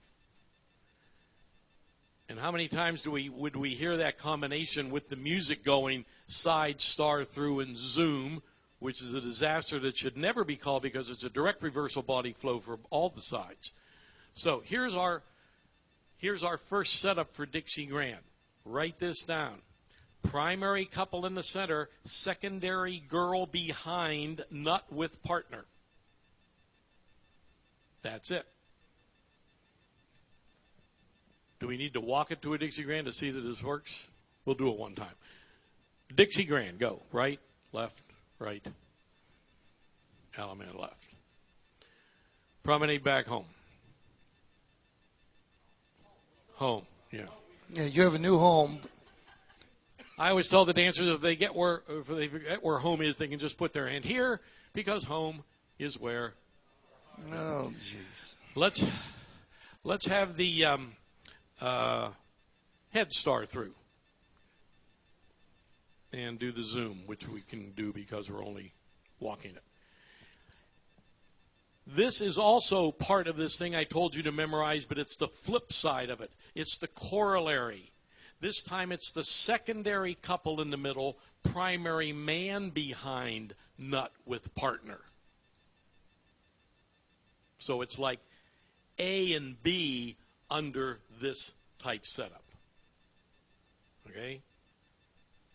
And how many times would we hear that combination with the music going side, star through, and zoom, which is a disaster that should never be called because it's a direct reversal body flow for all the sides. So here's our first setup for Dixie Grand. Write this down. Primary couple in the center, secondary girl behind, nut with partner. That's it. Do we need to walk it to a Dixie Grand to see that this works? We'll do it one time. Dixie Grand, go. Right, left, right. Element left. Promenade back home. Home, yeah. Yeah, you have a new home. I always tell the dancers if they forget where home is, they can just put their hand here because home is where. Oh, jeez. Let's have the head star through and do the zoom, which we can do because we're only walking it. This is also part of this thing I told you to memorize, but it's the flip side of it. It's the corollary. This time it's the secondary couple in the middle, primary man behind nut with partner. So it's like A and B under this type setup. Okay?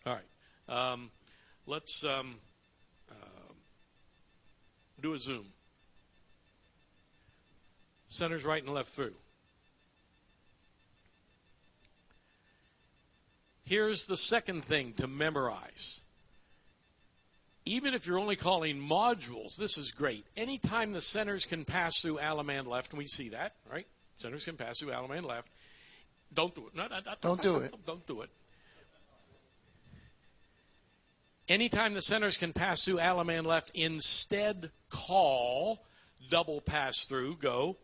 All right. Let's do a zoom. Center's right and left through. Here's the second thing to memorize. Even if you're only calling modules, this is great. Anytime the centers can pass through Alaman left, and we see that, right? Centers can pass through Alaman left. Don't do it. No, Don't do it. Don't do it. Anytime the centers can pass through Alaman left, instead call double pass through, go.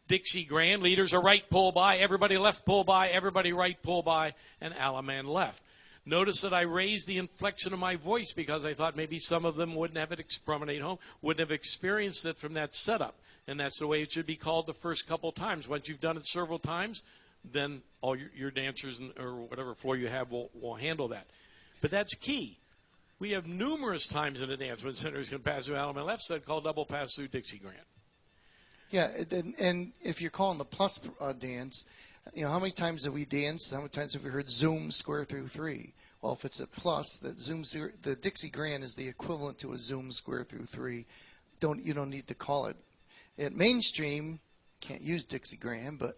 Dixie Grand, leaders are right, pull by, everybody left, pull by, everybody right, pull by, and Alaman left. Notice that I raised the inflection of my voice because I thought maybe some of them wouldn't have it promenade home, wouldn't have experienced it from that setup. And that's the way it should be called the first couple times. Once you've done it several times, then all your dancers or whatever floor you have will handle that. But that's key. We have numerous times in a dance when centers can pass through Alaman left, so called double pass through Dixie Grand. Yeah, and if you're calling the plus dance, you know, how many times have we danced? How many times have we heard zoom square through 3? Well, if it's a plus, the Dixie Grand is the equivalent to a zoom square through 3. You don't need to call it. At mainstream, can't use Dixie Grand, but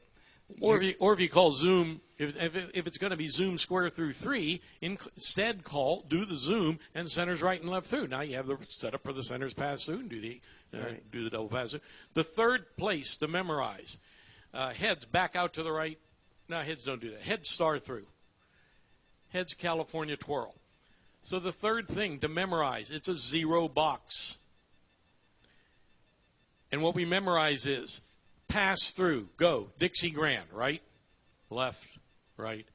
or if you call zoom, if it's going to be zoom square through 3, instead do the zoom and centers right and left through. Now you have the setup for the centers pass through and do the double pass through. The third place to memorize, heads back out to the right. No, heads don't do that. Heads star through. Heads California twirl. So the third thing to memorize, it's a 0 box. And what we memorize is pass through, go, Dixie Grand, right, left, right,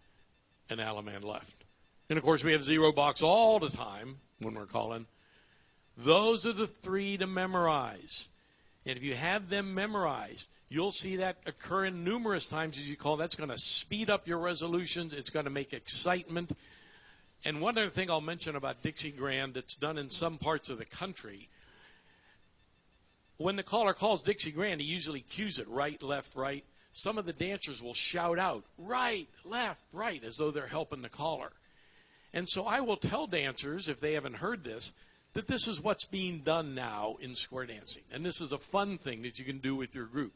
and Alaman left. And, of course, we have 0 box all the time when we're calling. Those are the 3 to memorize. And if you have them memorized, you'll see that occurring numerous times as you call. That's going to speed up your resolutions. It's going to make excitement. And one other thing I'll mention about Dixie Grand that's done in some parts of the country, when the caller calls Dixie Grand, he usually cues it right, left, right. Some of the dancers will shout out, right, left, right, as though they're helping the caller. And so I will tell dancers, if they haven't heard this, that this is what's being done now in square dancing. And this is a fun thing that you can do with your group.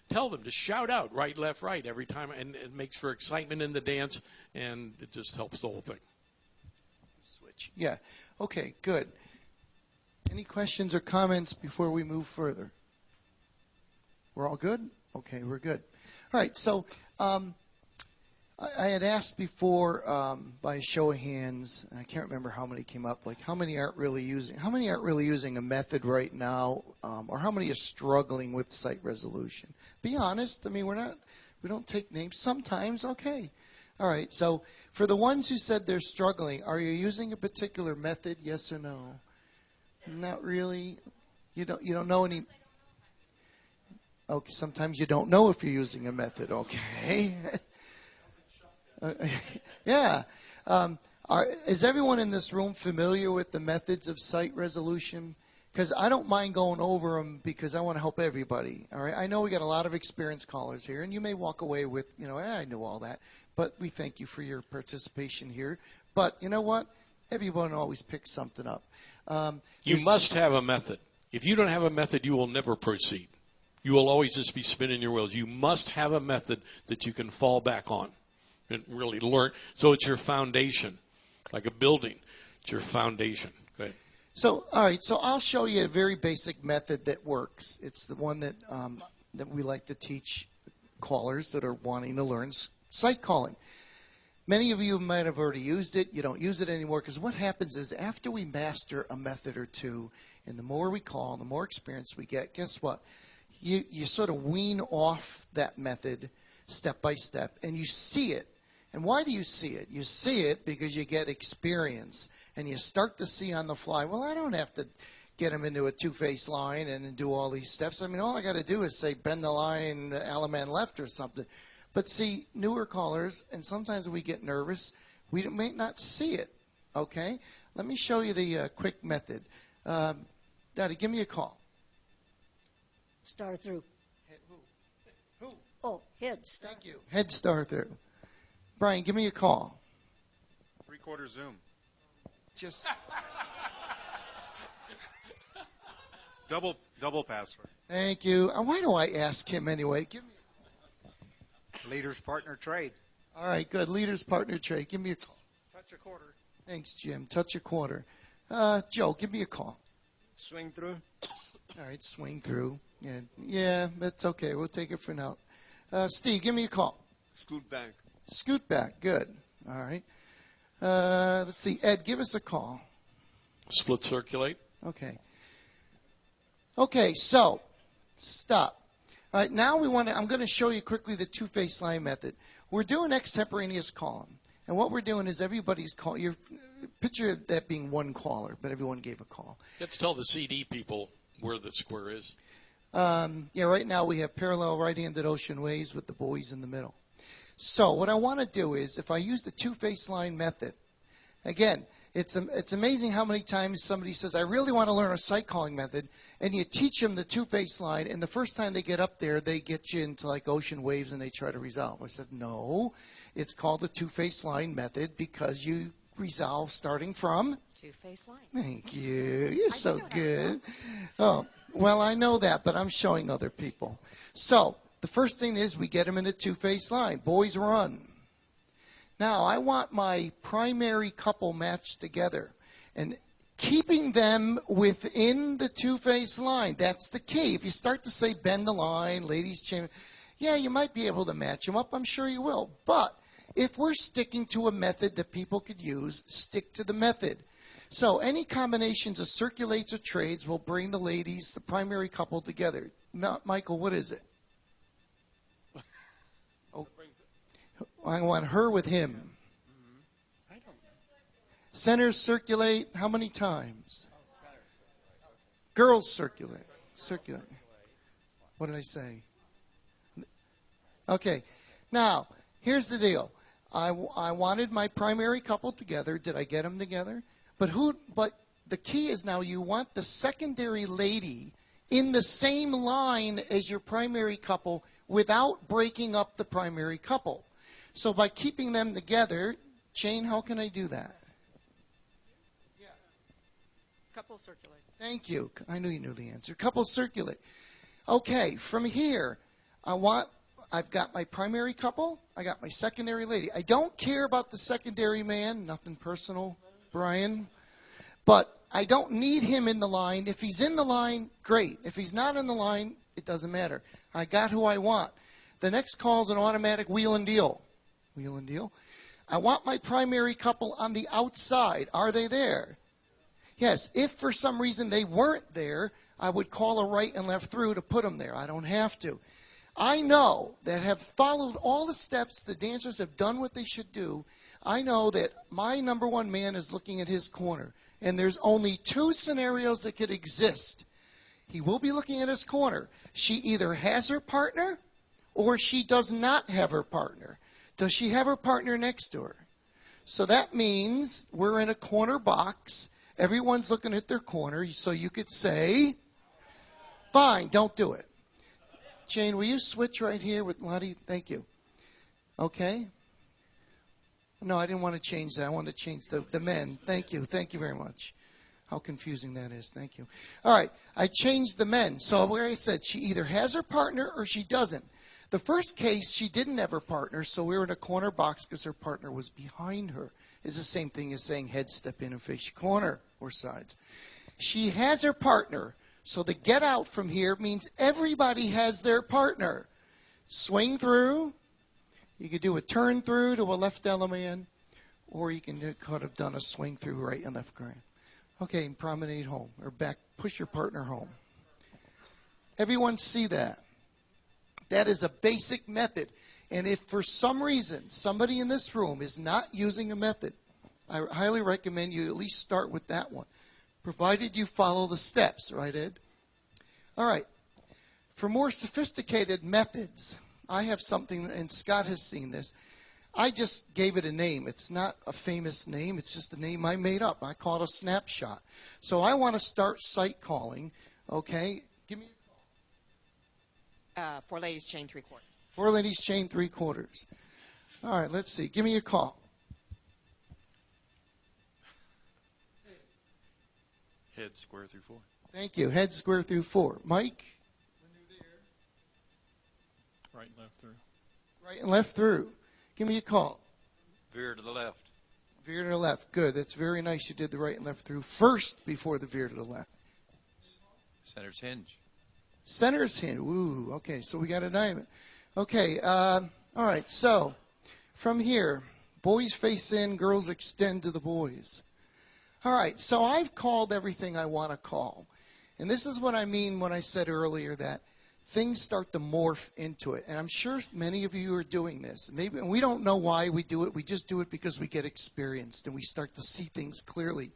Tell them to shout out right, left, right every time, and it makes for excitement in the dance, and it just helps the whole thing. Switch. Yeah. Okay, good. Any questions or comments before we move further? We're all good? Okay, we're good. All right, so I had asked before by a show of hands, and I can't remember how many came up, like how many aren't really using a method right now, or how many are struggling with sight resolution? Be honest. I mean, we don't take names. Sometimes, okay. All right, so for the ones who said they're struggling, are you using a particular method, yes or no? Not really. You don't know any. Okay, sometimes you don't know if you're using a method. Okay. Yeah. Is everyone in this room familiar with the methods of sight resolution? Because I don't mind going over them because I want to help everybody. All right. I know we got a lot of experienced callers here, and you may walk away with, I know all that. But we thank you for your participation here. But you know what? Everyone always picks something up. You must have a method. If you don't have a method, you will never proceed. You will always just be spinning your wheels. You must have a method that you can fall back on and really learn. So it's your foundation, like a building. It's your foundation. Go ahead. So, all right. So I'll show you a very basic method that works. It's the one that we like to teach callers that are wanting to learn sight calling. Many of you might have already used it. You don't use it anymore because what happens is after we master a method or two, and the more we call, the more experience we get, guess what? You sort of wean off that method step by step, and you see it. And why do you see it? You see it because you get experience, and you start to see on the fly, well, I don't have to get them into a two-face line and then do all these steps. I mean, all I got to do is say bend the line, Alaman left or something. But see, newer callers, and sometimes we get nervous, we may not see it. Okay? Let me show you the quick method. Daddy, give me a call. Star through. Who? Oh, head star. Thank you. Head star through. Brian, give me a call. 3/4 Zoom. Just Double password. thank you. Why do I ask him anyway? Give me. Leaders partner trade. All right, good. Leaders partner trade. Give me a call. Touch a quarter. Thanks, Jim. Touch a quarter. Joe, give me a call. Swing through. All right, swing through. Yeah, that's okay. We'll take it for now. Steve, give me a call. Scoot back. Scoot back. Good. All right. Let's see. Ed, give us a call. Split circulate. Okay. Okay, so stop. All right, now I'm going to show you quickly the two-face line method. We're doing extemporaneous calling. And what we're doing is everybody's call. Picture that being one caller, but everyone gave a call. Let's tell the CD people where the square is. Right now we have parallel right-handed ocean waves with the buoys in the middle. So what I want to do is, if I use the two-face line method, again, it's amazing how many times somebody says, I really want to learn a sight calling method, and you teach them the two-face line, and the first time they get up there, they get you into like ocean waves and they try to resolve. I said, no, it's called the two-face line method because you resolve starting from? Two-face line. Thank you. You're so good. Oh, well, I know that, but I'm showing other people. So the first thing is we get them in a two-face line. Boys run. Now, I want my primary couple matched together. And keeping them within the two-face line, that's the key. If you start to say bend the line, ladies chain, yeah, you might be able to match them up. I'm sure you will. But if we're sticking to a method that people could use, stick to the method. So any combinations of circulates or trades will bring the ladies, the primary couple, together. Michael, what is it? Oh, I want her with him. I don't know. Centers circulate how many times? Girls circulate. Circulate. What did I say? Okay. Now, here's the deal. I wanted my primary couple together. Did I get them together? But the key is now you want the secondary lady in the same line as your primary couple without breaking up the primary couple. So by keeping them together, Jane, how can I do that? Yeah. Couple circulate. Thank you. I knew you knew the answer. Couple circulate. Okay, from here, I've got my primary couple. I got my secondary lady. I don't care about the secondary man. Nothing personal, Brian. But I don't need him in the line. If he's in the line, great. If he's not in the line, it doesn't matter. I got who I want. The next call is an automatic wheel and deal. Wheel and deal. I want my primary couple on the outside. Are they there? Yes. If for some reason they weren't there, I would call a right and left through to put them there. I don't have to. I know that have followed all the steps, the dancers have done what they should do. I know that my number one man is looking at his corner. And there's only two scenarios that could exist. He will be looking at his corner. She either has her partner or she does not have her partner. Does she have her partner next to her? So that means we're in a corner box. Everyone's looking at their corner. So you could say, fine, don't do it. Jane, will you switch right here with Lottie? Thank you. Okay. No, I didn't want to change that. I wanted to change the men. Thank you. Thank you very much. How confusing that is. Thank you. All right. I changed the men. So where I said she either has her partner or she doesn't. The first case, she didn't have her partner, so we were in a corner box because her partner was behind her. It's the same thing as saying head, step in, and face your corner or sides. She has her partner, so the get out from here means everybody has their partner. Swing through. You could do a turn through to a left element, or you could have done a swing through right and left grand. Okay, and promenade home, or back, push your partner home. Everyone see that? That is a basic method. And if for some reason somebody in this room is not using a method, I highly recommend you at least start with that one, provided you follow the steps, right, Ed? All right. For more sophisticated methods, I have something, and Scott has seen this. I just gave it a name. It's not a famous name. It's just a name I made up. I call it a snapshot. So I want to start sight calling. Okay, give me a call. 4 ladies, chain 3/4. 4 ladies, chain 3/4. All right, let's see. Give me a call. Head square through 4. Thank you. Head square through 4. Mike? When you're there. Right and left through. Right and left through. Give me a call. Veer to the left. Veer to the left. Good. That's very nice. You did the right and left through first before the veer to the left. Center's hinge. Center's hinge. Ooh, okay. So we got a diamond. Okay. All right. So from here, boys face in, girls extend to the boys. All right. So I've called everything I want to call. And this is what I mean when I said earlier that things start to morph into it. And I'm sure many of you are doing this. Maybe, and we don't know why we do it. We just do it because we get experienced and we start to see things clearly.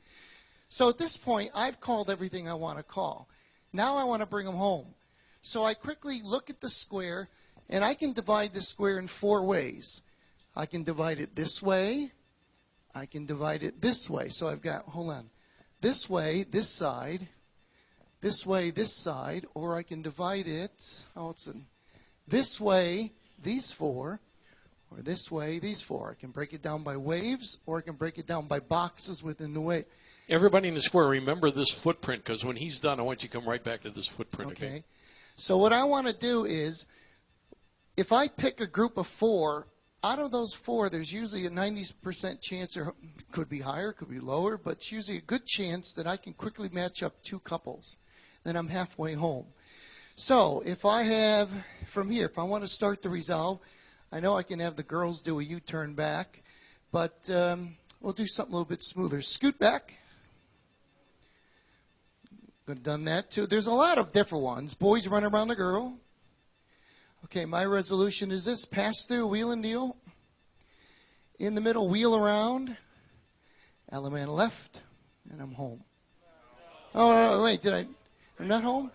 So at this point, I've called everything I want to call. Now I want to bring them home. So I quickly look at the square, and I can divide the square in 4 ways. I can divide it this way. I can divide it this way. So I've got, hold on, this way, this side, this way, this side, or I can divide it, this way, these 4, or this way, these 4. I can break it down by waves, or I can break it down by boxes within the wave. Everybody in the square, remember this footprint, because when he's done, I want you to come right back to this footprint again. Okay. So what I want to do is, if I pick a group of 4, out of those 4, there's usually a 90% chance, or could be higher, could be lower, but it's usually a good chance that I can quickly match up 2 couples. Then I'm halfway home. So if I have, from here, if I want to start the resolve, I know I can have the girls do a U-turn back, but we'll do something a little bit smoother. Scoot back. Could have done that too. There's a lot of different ones. Boys run around the girl. Okay, my resolution is this. Pass through, wheel and deal. In the middle, wheel around. Element left, and I'm home. Oh, no, wait, I'm not home?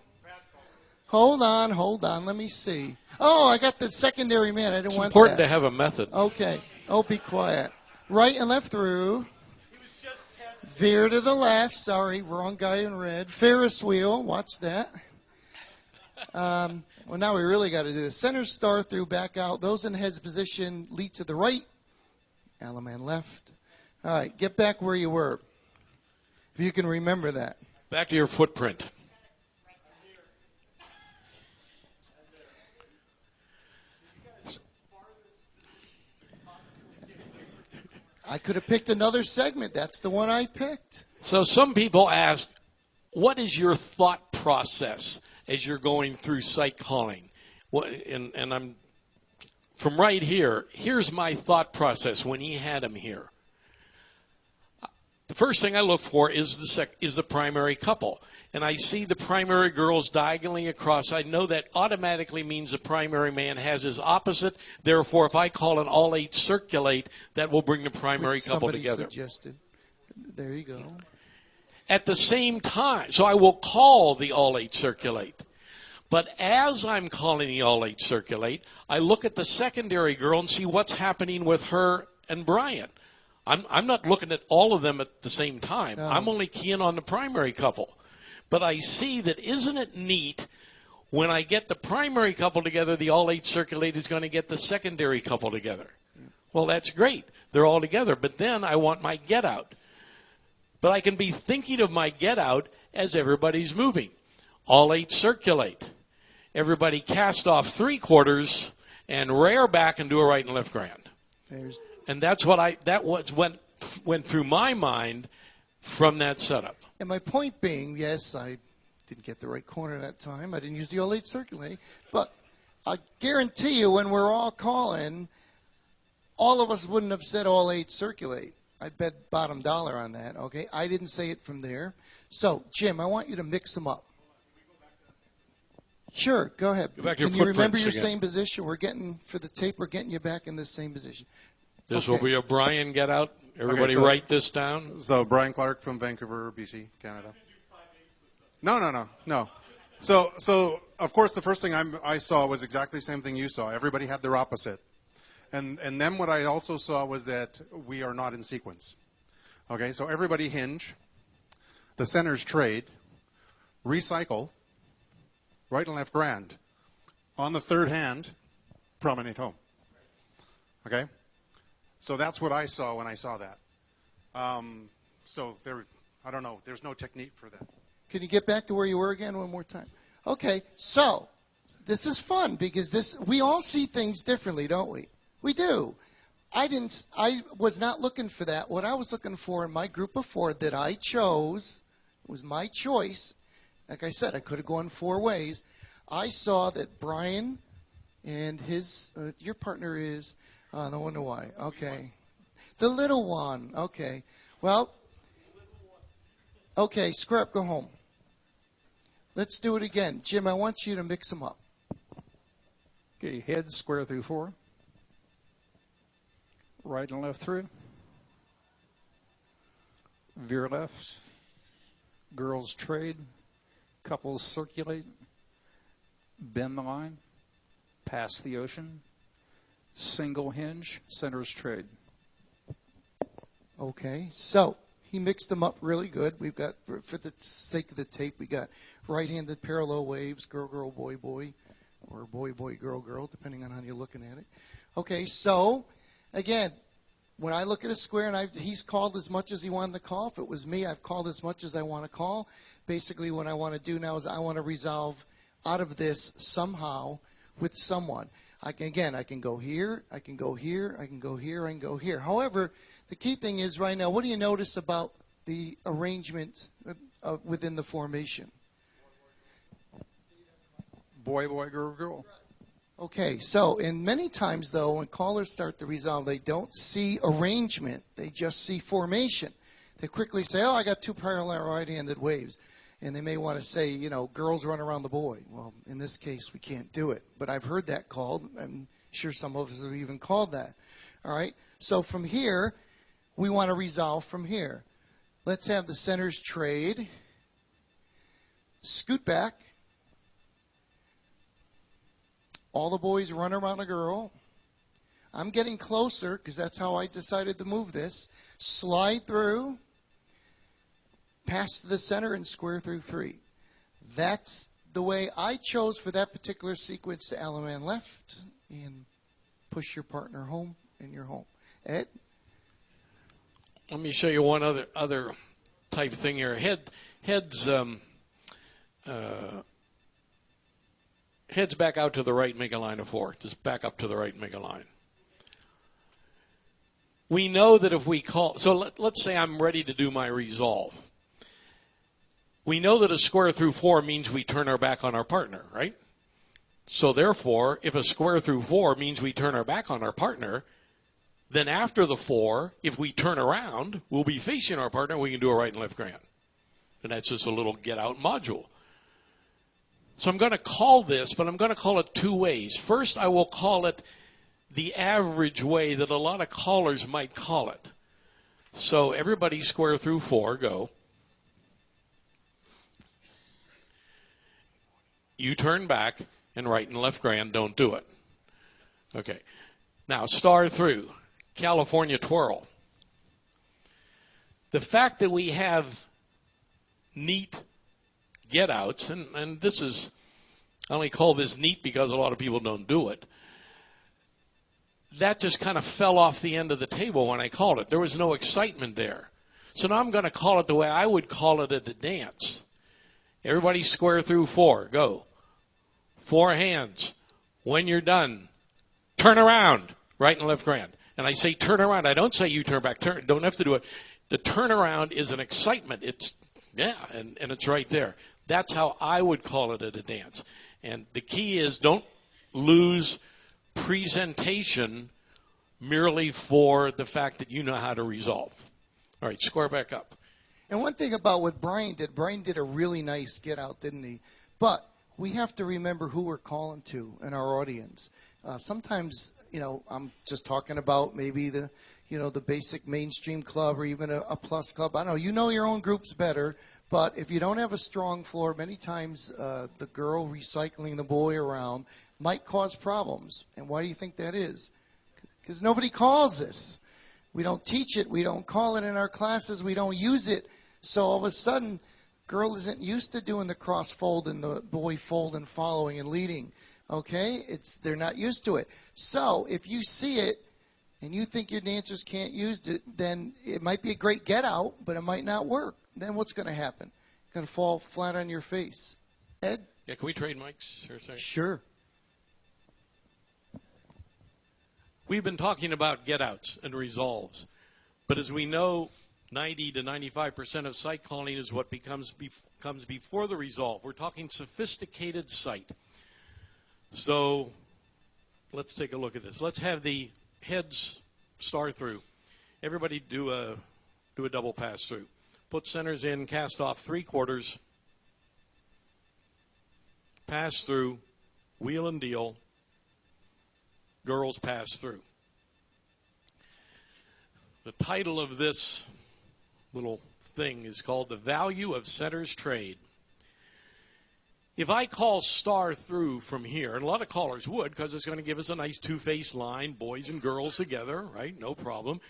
Hold on. Let me see. Oh, I got the secondary man. I didn't want that. It's important to have a method. Okay. Oh, be quiet. Right and left through. Veer to the left. Sorry, wrong guy in red. Ferris wheel. Watch that. Well, now we really got to do the center star through, back out. Those in head's position lead to the right. Alaman left. All right, get back where you were. If you can remember that. Back to your footprint. I could have picked another segment. That's the one I picked. So some people ask, what is your thought process as you're going through sight calling? And I'm from right here. Here's my thought process when he had him here. The first thing I look for is the primary couple. And I see the primary girls diagonally across. I know that automatically means the primary man has his opposite. Therefore, if I call an all 8 circulate, that will bring the primary couple together. Suggested. There you go. At the same time, so I will call the all 8 circulate. But as I'm calling the all 8 circulate, I look at the secondary girl and see what's happening with her and Brian. I'm not looking at all of them at the same time. No. I'm only keying on the primary couple. But I see that, isn't it neat, when I get the primary couple together, the all 8 circulate is going to get the secondary couple together. Well, that's great. They're all together. But then I want my get out. But I can be thinking of my get out as everybody's moving. All 8 circulate. Everybody cast off 3/4 and rear back and do a right and left grand. And that's what went through my mind from that setup. And my point being, yes, I didn't get the right corner that time. I didn't use the all 8 circulate. But I guarantee you when we're all calling, all of us wouldn't have said all 8 circulate. I'd bet bottom dollar on that, okay? I didn't say it from there. So, Jim, I want you to mix them up. Sure, go ahead. Go back to your Can you remember your again. same position? We're getting, for the tape, we're getting you back in the same position. This will be a Brian get out. Everybody Okay, so- write this down. So Brian Clark from Vancouver, BC, Canada. No. So of course the first thing I saw was exactly the same thing you saw. Everybody had their opposite. And then what I also saw was that we are not in sequence. Okay, so everybody hinge, the centers trade, recycle, right and left grand. On the third hand, promenade home. Okay? So that's what I saw when I saw that. So there, I don't know, there's no technique for that. Can you get back to where you were again one more time? Okay, so this is fun because we all see things differently, don't we? We do. I was not looking for that. What I was looking for in my group of four that I chose was my choice. Like I said, I could have gone 4 ways. I saw that Brian and his, your partner is, no wonder why. Okay. The little one. Okay. Well, okay, screw up, go home. Let's do it again. Jim, I want you to mix them up. Okay, heads square through 4. Right and left through. Veer left. Girls trade. Couples circulate. Bend the line. Pass the ocean. Single hinge. Centers trade. Okay, so he mixed them up really good. We've got, for the sake of the tape, we got right-handed parallel waves, girl, girl, boy, boy, or boy, boy, girl, girl, depending on how you're looking at it. Okay, so again, when I look at a square and he's called as much as he wanted to call. If it was me, I've called as much as I want to call. Basically, what I want to do now is I want to resolve out of this somehow with someone. I can go here, I can go here, I can go here, I can go here. However, the key thing is right now, what do you notice about the arrangement within the formation? Boy, boy, girl, girl. Okay, so and many times, though, when callers start to resolve, they don't see arrangement. They just see formation. They quickly say, oh, I got 2 parallel right-handed waves. And they may want to say, girls run around the boy. Well, in this case, we can't do it. But I've heard that called. I'm sure some of us have even called that. All right, so from here, we want to resolve from here. Let's have the centers trade. Scoot back. All the boys run around a girl. I'm getting closer because that's how I decided to move this. Slide through. Pass to the center and square through 3. That's the way I chose for that particular sequence to element left and push your partner home and you're home. Ed? Let me show you one other type thing here. Heads back out to the right, make a line of 4. Just back up to the right and make a line. We know that if we call, so let's say I'm ready to do my resolve. We know that a square through 4 means we turn our back on our partner, right? So therefore, if a square through 4 means we turn our back on our partner, then after the 4, if we turn around, we'll be facing our partner and we can do a right and left grand. And that's just a little get out module. So I'm going to call this, but I'm going to call it 2 ways. First, I will call it the average way that a lot of callers might call it. So everybody square through 4, go. You turn back and right and left grand, don't do it. Okay. Now, star through, California twirl. The fact that we have neat get-outs, and this is, I only call this neat because a lot of people don't do it. That just kind of fell off the end of the table when I called it. There was no excitement there. So now I'm going to call it the way I would call it at a dance. Everybody square through 4, go. 4 hands. When you're done, turn around, right and left grand. And I say turn around. I don't say you turn back. Don't have to do it. The turnaround is an excitement. It's, and it's right there. That's how I would call it at a dance. And the key is don't lose presentation merely for the fact that you know how to resolve. All right, square back up. And one thing about what Brian did a really nice get out, didn't he? But we have to remember who we're calling to in our audience. Sometimes, I'm just talking about maybe the basic mainstream club or even a plus club. I don't know, your own groups better. But if you don't have a strong floor, many times the girl recycling the boy around might cause problems. And why do you think that is? because nobody calls this. We don't teach it. We don't call it in our classes. We don't use it. So all of a sudden, girl isn't used to doing the cross fold and the boy fold and following and leading. Okay? They're not used to it. So if you see it and you think your dancers can't use it, then it might be a great get out, but it might not work. Then what's going to happen? It's going to fall flat on your face. Ed? Yeah, can we trade mics for a second? Sure. We've been talking about get-outs and resolves. But as we know, 90 to 95% of sight calling is what comes before the resolve. We're talking sophisticated sight. So let's take a look at this. Let's have the heads star through. Everybody do a double pass through. Put centers in, cast off 3/4. Pass through, wheel and deal. Girls pass through. The title of this little thing is called The Value of Setter's Trade. If I call star through from here, and a lot of callers would because it's going to give us a nice two-face line, boys and girls together, right? No problem.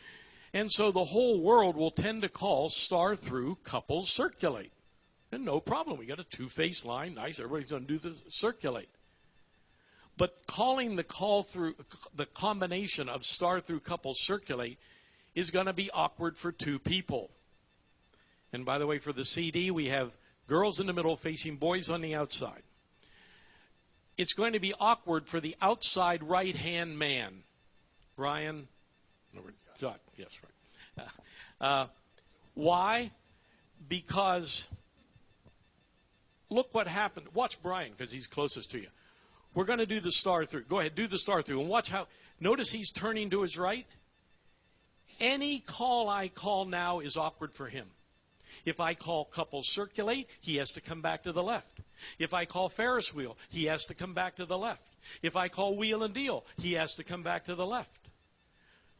And so the whole world will tend to call star through couples circulate. And no problem. We got a two-face line. Nice. Everybody's going to do the circulate. But calling the call through, the combination of star through couples circulate is going to be awkward for two people. And by the way, for the CD, we have girls in the middle facing boys on the outside. It's going to be awkward for the outside right-hand man. Brian? Scott. Yes, right. Why? Because look what happened. Watch Brian because he's closest to you. We're going to do the star through. Go ahead, do the star through. And watch how, notice he's turning to his right. Any call I call now is awkward for him. If I call couples circulate, he has to come back to the left. If I call Ferris wheel, he has to come back to the left. If I call wheel and deal, he has to come back to the left.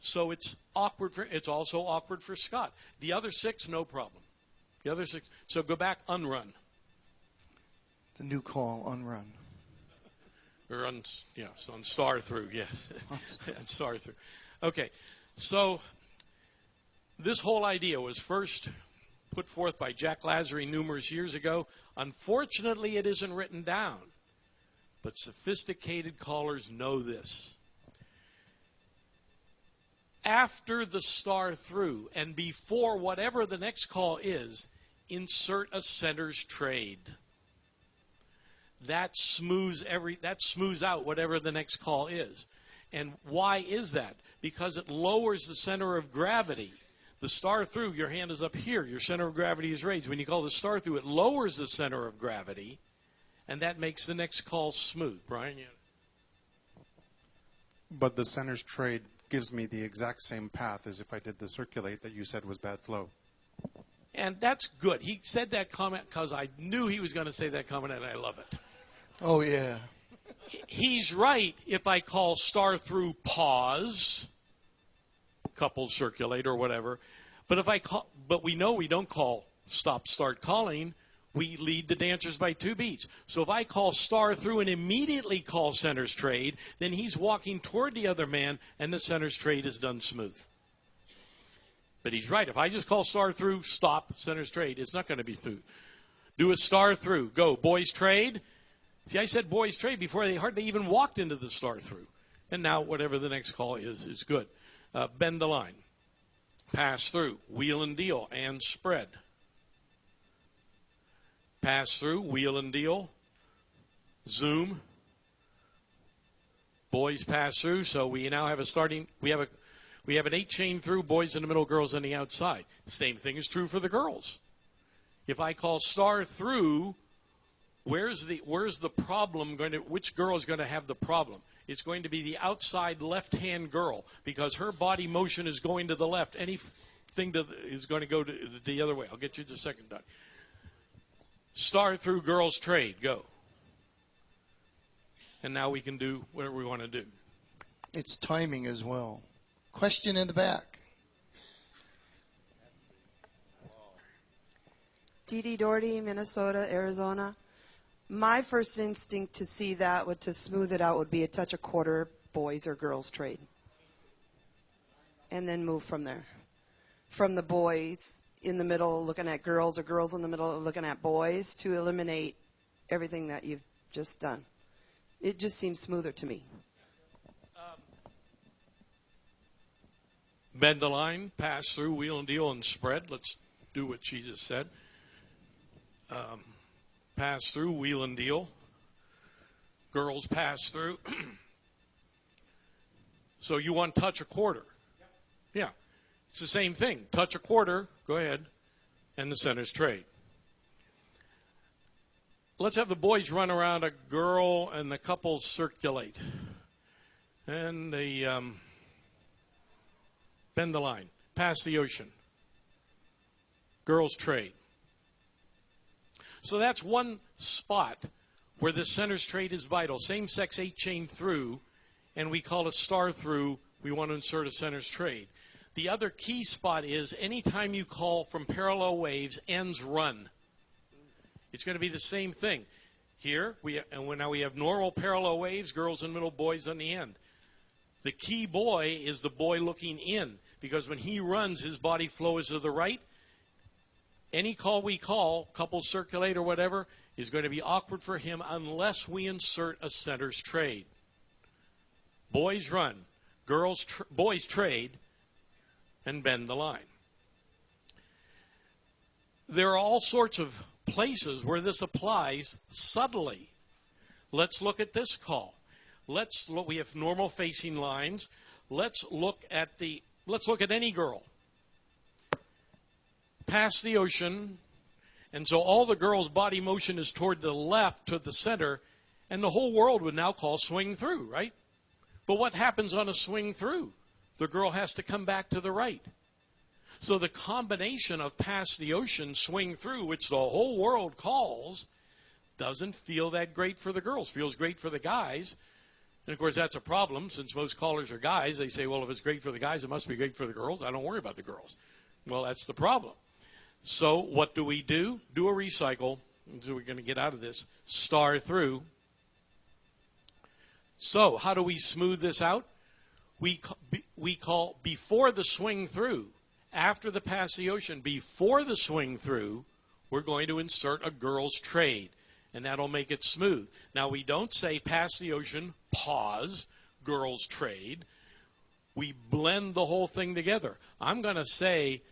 So it's awkward it's also awkward for Scott. The other 6, no problem. The other 6, so go back, unrun. The new call, unrun. Or on star through, yes. Star through. Okay, so this whole idea was first put forth by Jack Lazary numerous years ago. Unfortunately, it isn't written down. But sophisticated callers know this. After the star through and before whatever the next call is, insert a center's trade. That smooths out whatever the next call is. And why is that? Because it lowers the center of gravity. The star through, your hand is up here. Your center of gravity is raised. When you call the star through, it lowers the center of gravity, and that makes the next call smooth. Brian? Yeah. But the center's trade gives me the exact same path as if I did the circulate that you said was bad flow. And that's good. He said that comment because I knew he was going to say that comment, and I love it. Oh, yeah. He's right if I call star through pause, couples circulate or whatever. But we know we don't call stop start calling. We lead the dancers by 2 beats. So if I call star through and immediately call center's trade, then he's walking toward the other man and the center's trade is done smooth. But he's right. If I just call star through, stop, center's trade, it's not going to be through. Do a star through. Go. Boys trade. See, I said boys trade before they hardly even walked into the star through. And now whatever the next call is good. Bend the line. Pass through. Wheel and deal and spread. Pass through. Wheel and deal. Zoom. Boys pass through. So we now have we have an 8-chain through, boys in the middle, girls on the outside. Same thing is true for the girls. If I call star through, where's the problem going to, which girl is going to have the problem? It's going to be the outside left-hand girl because her body motion is going to the left. Anything is going to go to the other way. I'll get you just a second, Doc. Star through girls trade. Go. And now we can do whatever we want to do. It's timing as well. Question in the back. Dee Dee Doherty, Minnesota, Arizona. My first instinct to see that to smooth it out would be a touch a quarter boys or girls trade. and then move from there. From the boys in the middle looking at girls, or girls in the middle looking at boys, to eliminate everything that you've just done. It just seems smoother to me. Bend the line, pass through, wheel and deal, and spread. Let's do what she just said. Pass through, wheel and deal. Girls pass through. So you want touch a quarter. Yeah. It's the same thing. Touch a quarter, go ahead, and the center's trade. Let's have the boys run around a girl and the couples circulate. And they bend the line. Pass the ocean. Girls trade. So that's one spot where the center's trade is vital. Same-sex 8-chain through, and we call it star through. We want to insert a center's trade. The other key spot is anytime you call from parallel waves, ends run. It's going to be the same thing. Here, now we have normal parallel waves, girls in the middle, boys on the end. The key boy is the boy looking in, because when he runs, his body flow is to the right. Any call we call, couples circulate or whatever, is going to be awkward for him unless we insert a center's trade. Boys run, boys trade, and bend the line. There are all sorts of places where this applies subtly. Let's look at this call. We have normal facing lines. Let's look at any girl. Pass the ocean, and so all the girl's body motion is toward the left, to the center, and the whole world would now call swing through, right? But what happens on a swing through? The girl has to come back to the right. So the combination of pass the ocean, swing through, which the whole world calls, doesn't feel that great for the girls. Feels great for the guys. And, of course, that's a problem since most callers are guys. They say, well, if it's great for the guys, it must be great for the girls. I don't worry about the girls. Well, that's the problem. So what do? Do a recycle. So we're going to get out of this. Star through. So how do we smooth this out? We call before the swing through, after the pass the ocean, before the swing through, we're going to insert a girl's trade, and that'll make it smooth. Now, we don't say pass the ocean, pause, girl's trade. We blend the whole thing together. I'm going to say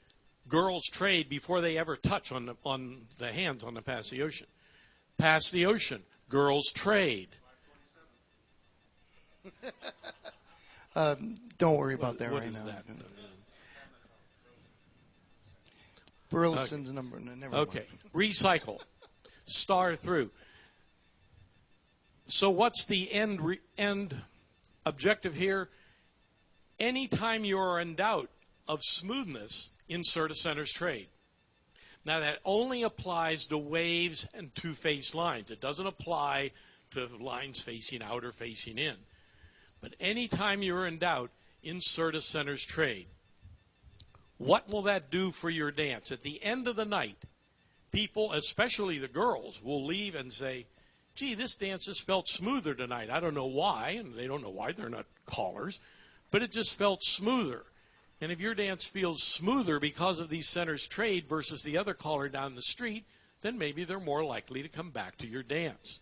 girls trade before they ever touch on the hands on the pass the ocean. Pass the ocean, girls trade. Don't worry about that right now. That? Burleson's number. Never Okay. mind. Recycle. Star through. So what's the end objective here? Anytime you are in doubt of smoothness, insert a center's trade. Now that only applies to waves and two-face lines. It doesn't apply to lines facing out or facing in. But anytime you're in doubt, insert a center's trade. What will that do for your dance? At the end of the night, people, especially the girls, will leave and say, gee, this dance has felt smoother tonight. I don't know why, and they don't know why. They're not callers. But it just felt smoother. And if your dance feels smoother because of these centers trade versus the other caller down the street, then maybe they're more likely to come back to your dance.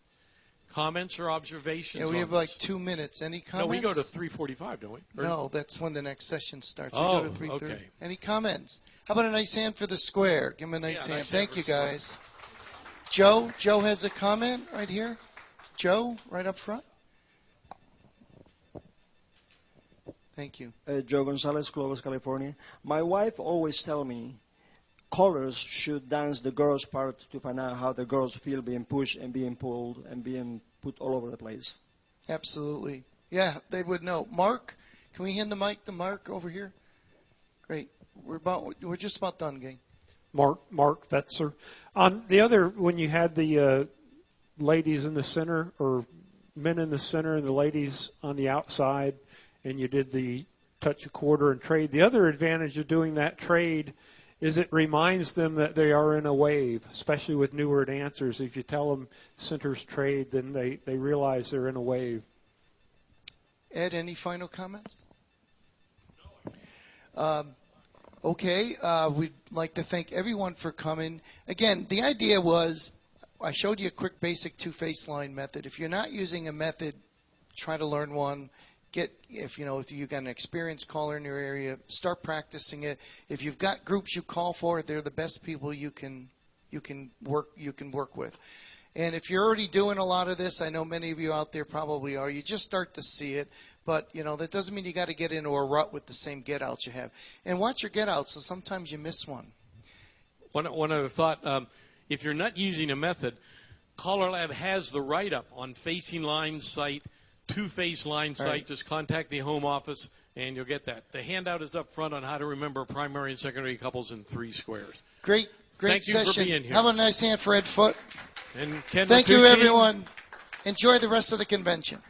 Comments or observations? Yeah, we have like 2 minutes. Any comments? No, we go to 3:45, don't we? No, that's when the next session starts. We Oh, go to 3:30. okay. Any comments? How about a nice hand for the square? Give him a nice hand. nice Thank hand you, for the guys. Joe has a comment right here. Joe, right up front. Thank you. Joe Gonzalez, Clovis, California. My wife always tells me callers should dance the girls' part to find out how the girls feel being pushed and being pulled and being put all over the place. Absolutely. Yeah, they would know. Mark, can we hand the mic to Mark over here? Great. We're just about done, gang. Mark Fetzer. When you had the ladies in the center, or men in the center and the ladies on the outside, and you did the touch a quarter and trade, the other advantage of doing that trade is it reminds them that they are in a wave, especially with newer dancers. If you tell them centers trade, then they realize they're in a wave. Ed, any final comments? Okay, we'd like to thank everyone for coming. Again, the idea was I showed you a quick basic two-face line method. If you're not using a method, try to learn one. If you've got an experienced caller in your area, start practicing it. If you've got groups you call for, they're the best people you can work with. And if you're already doing a lot of this, I know many of you out there probably are, you just start to see it. But, that doesn't mean you got to get into a rut with the same get-outs you have. And watch your get-outs, so sometimes you miss one. One other thought, if you're not using a method, CALLERLAB has the write-up on facing line site, two-face line site. Right. Just contact the home office, and you'll get that. The handout is up front on how to remember primary and secondary couples in 3 squares. Great Thank session. you for being here. Have a nice hand for Ed Foote. And Ken Thank you, Ritucci. everyone. Enjoy the rest of the convention.